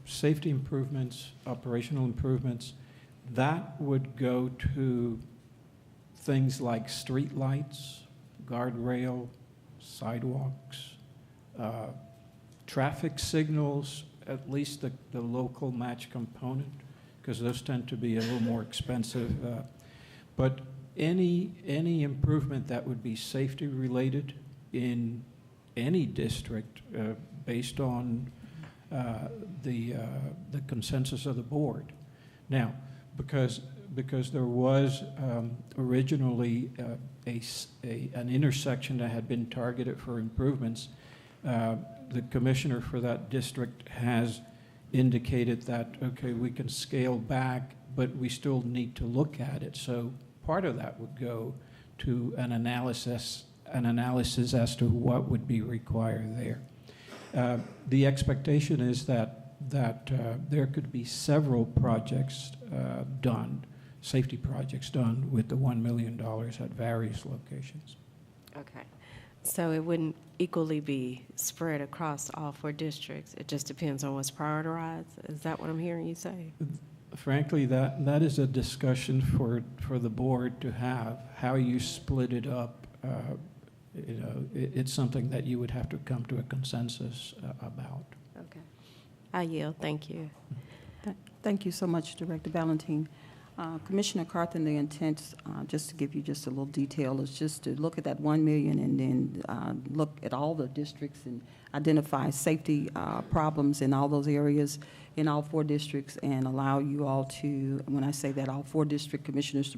Safety improvements, operational improvements, that would go to things like streetlights, guardrail, sidewalks, traffic signals, at least the local match component, because those tend to be a little more expensive. But any improvement that would be safety related in any district based on the consensus of the board. Now, because there was originally an intersection that had been targeted for improvements, the commissioner for that district has indicated that, okay, we can scale back, but we still need to look at it. So part of that would go to an analysis as to what would be required there. The expectation is that there could be several projects done, safety projects done with the $1 million at various locations. Okay. So it wouldn't equally be spread across all 4 districts. It just depends on what's prioritized. Is that what I'm hearing you say? Frankly, that is a discussion for the board to have. How you split it up, it's something that you would have to come to a consensus about. Okay. I yield. Thank you. Thank you so much, Director Valentine. Commissioner Carthen, the intent, just to give you just a little detail, is just to look at that 1 million and then look at all the districts and identify safety problems in all those areas in all 4 districts and allow you all to, when I say that, all 4 district commissioners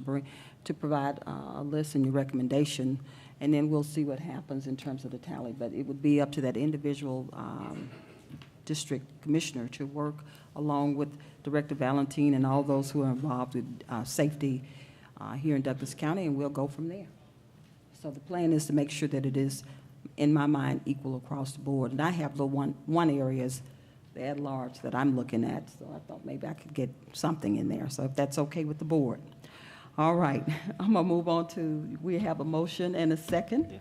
to provide a list and your recommendation, and then we'll see what happens in terms of the tally. But it would be up to that individual district commissioner to work along with Director Valentine and all those who are involved with safety here in Douglas County, and we'll go from there. So the plan is to make sure that it is, in my mind, equal across the board. And I have the one areas, the at-large, that I'm looking at, so I thought maybe I could get something in there, so if that's okay with the board. All right, I'm gonna move on to, we have a motion and a second. Yeah.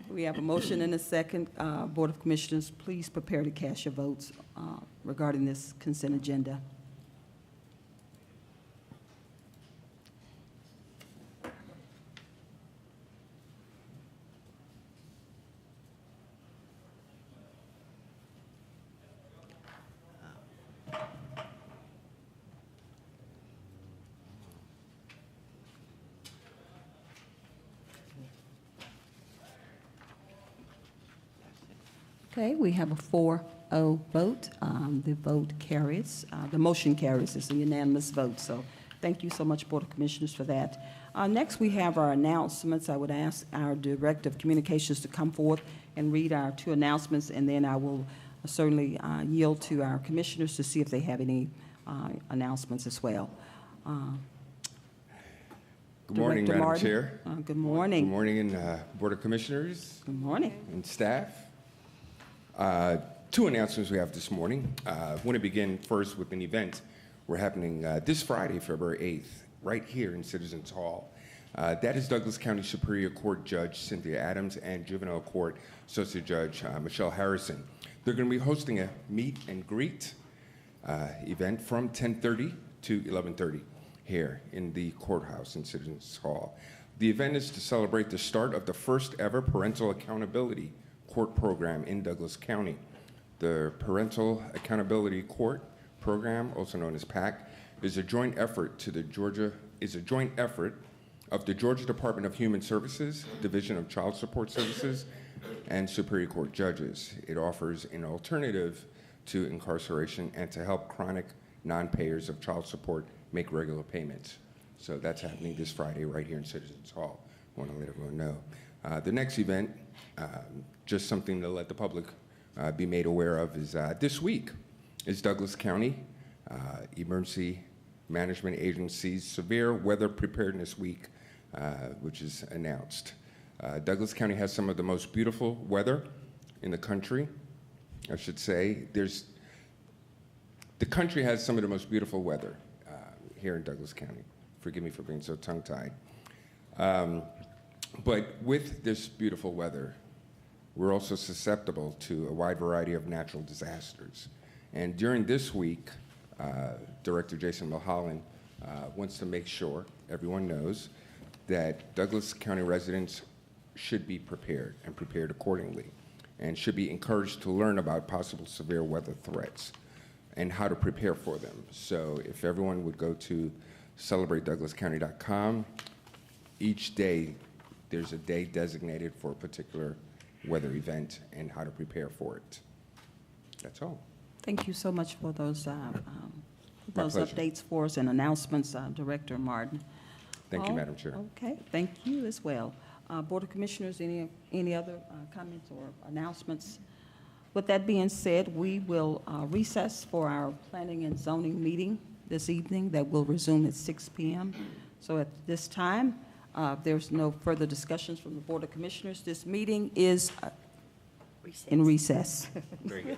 We have a motion and a second. Board of Commissioners, please prepare to cast your votes regarding this consent agenda. Okay, we have a 4-0 vote. The vote carries. The motion carries. It's a unanimous vote. So thank you so much, Board of Commissioners, for that. Next, we have our announcements. I would ask our Director of Communications to come forth and read our 2 announcements, and then I will certainly yield to our commissioners to see if they have any announcements as well. Good morning, Director Madam Martin. Chair. Good Good morning. morning, and Board of Commissioners Good morning. and staff. Two announcements we have this morning. I want to begin first with an event we're happening this Friday, February 8th, right here in Citizens Hall. That is Douglas County Superior Court Judge Cynthia Adams and Juvenile Court Associate Judge Michelle Harrison. They're going to be hosting a meet and greet event from 10:30 to 11:30 here in the courthouse in Citizens Hall. The event is to celebrate the start of the first ever Parental Accountability Court program in Douglas County. The Parental Accountability Court program, also known as PAC, is a joint effort of the Georgia Department of Human Services, Division of Child Support Services, and Superior Court judges. It offers an alternative to incarceration and to help chronic non-payers of child support make regular payments. So that's happening this Friday right here in Citizens Hall. I want to let everyone know. The next event, just something to let the public be made aware of, is this week is Douglas County Emergency Management Agency's Severe Weather Preparedness Week, which is announced. Douglas County has some of the most beautiful weather in the country. I should say, the country has some of the most beautiful weather here in Douglas County. Forgive me for being so tongue-tied. But with this beautiful weather, we're also susceptible to a wide variety of natural disasters. And during this week, Director Jason Mulholland wants to make sure everyone knows that Douglas County residents should be prepared and prepared accordingly, and should be encouraged to learn about possible severe weather threats and how to prepare for them. So if everyone would go to celebratedouglascounty.com, each day there's a day designated for a particular weather event and how to prepare for it. That's all. Thank you so much for those pleasure. updates for us and announcements, Director Martin. Thank you, Madam Chair. Okay, thank you as well. Board of Commissioners, any other comments or announcements? With that being said, we will recess for our planning and zoning meeting this evening that will resume at 6 p.m. So at this time, there's no further discussions from the Board of Commissioners. This meeting is in recess. Very good.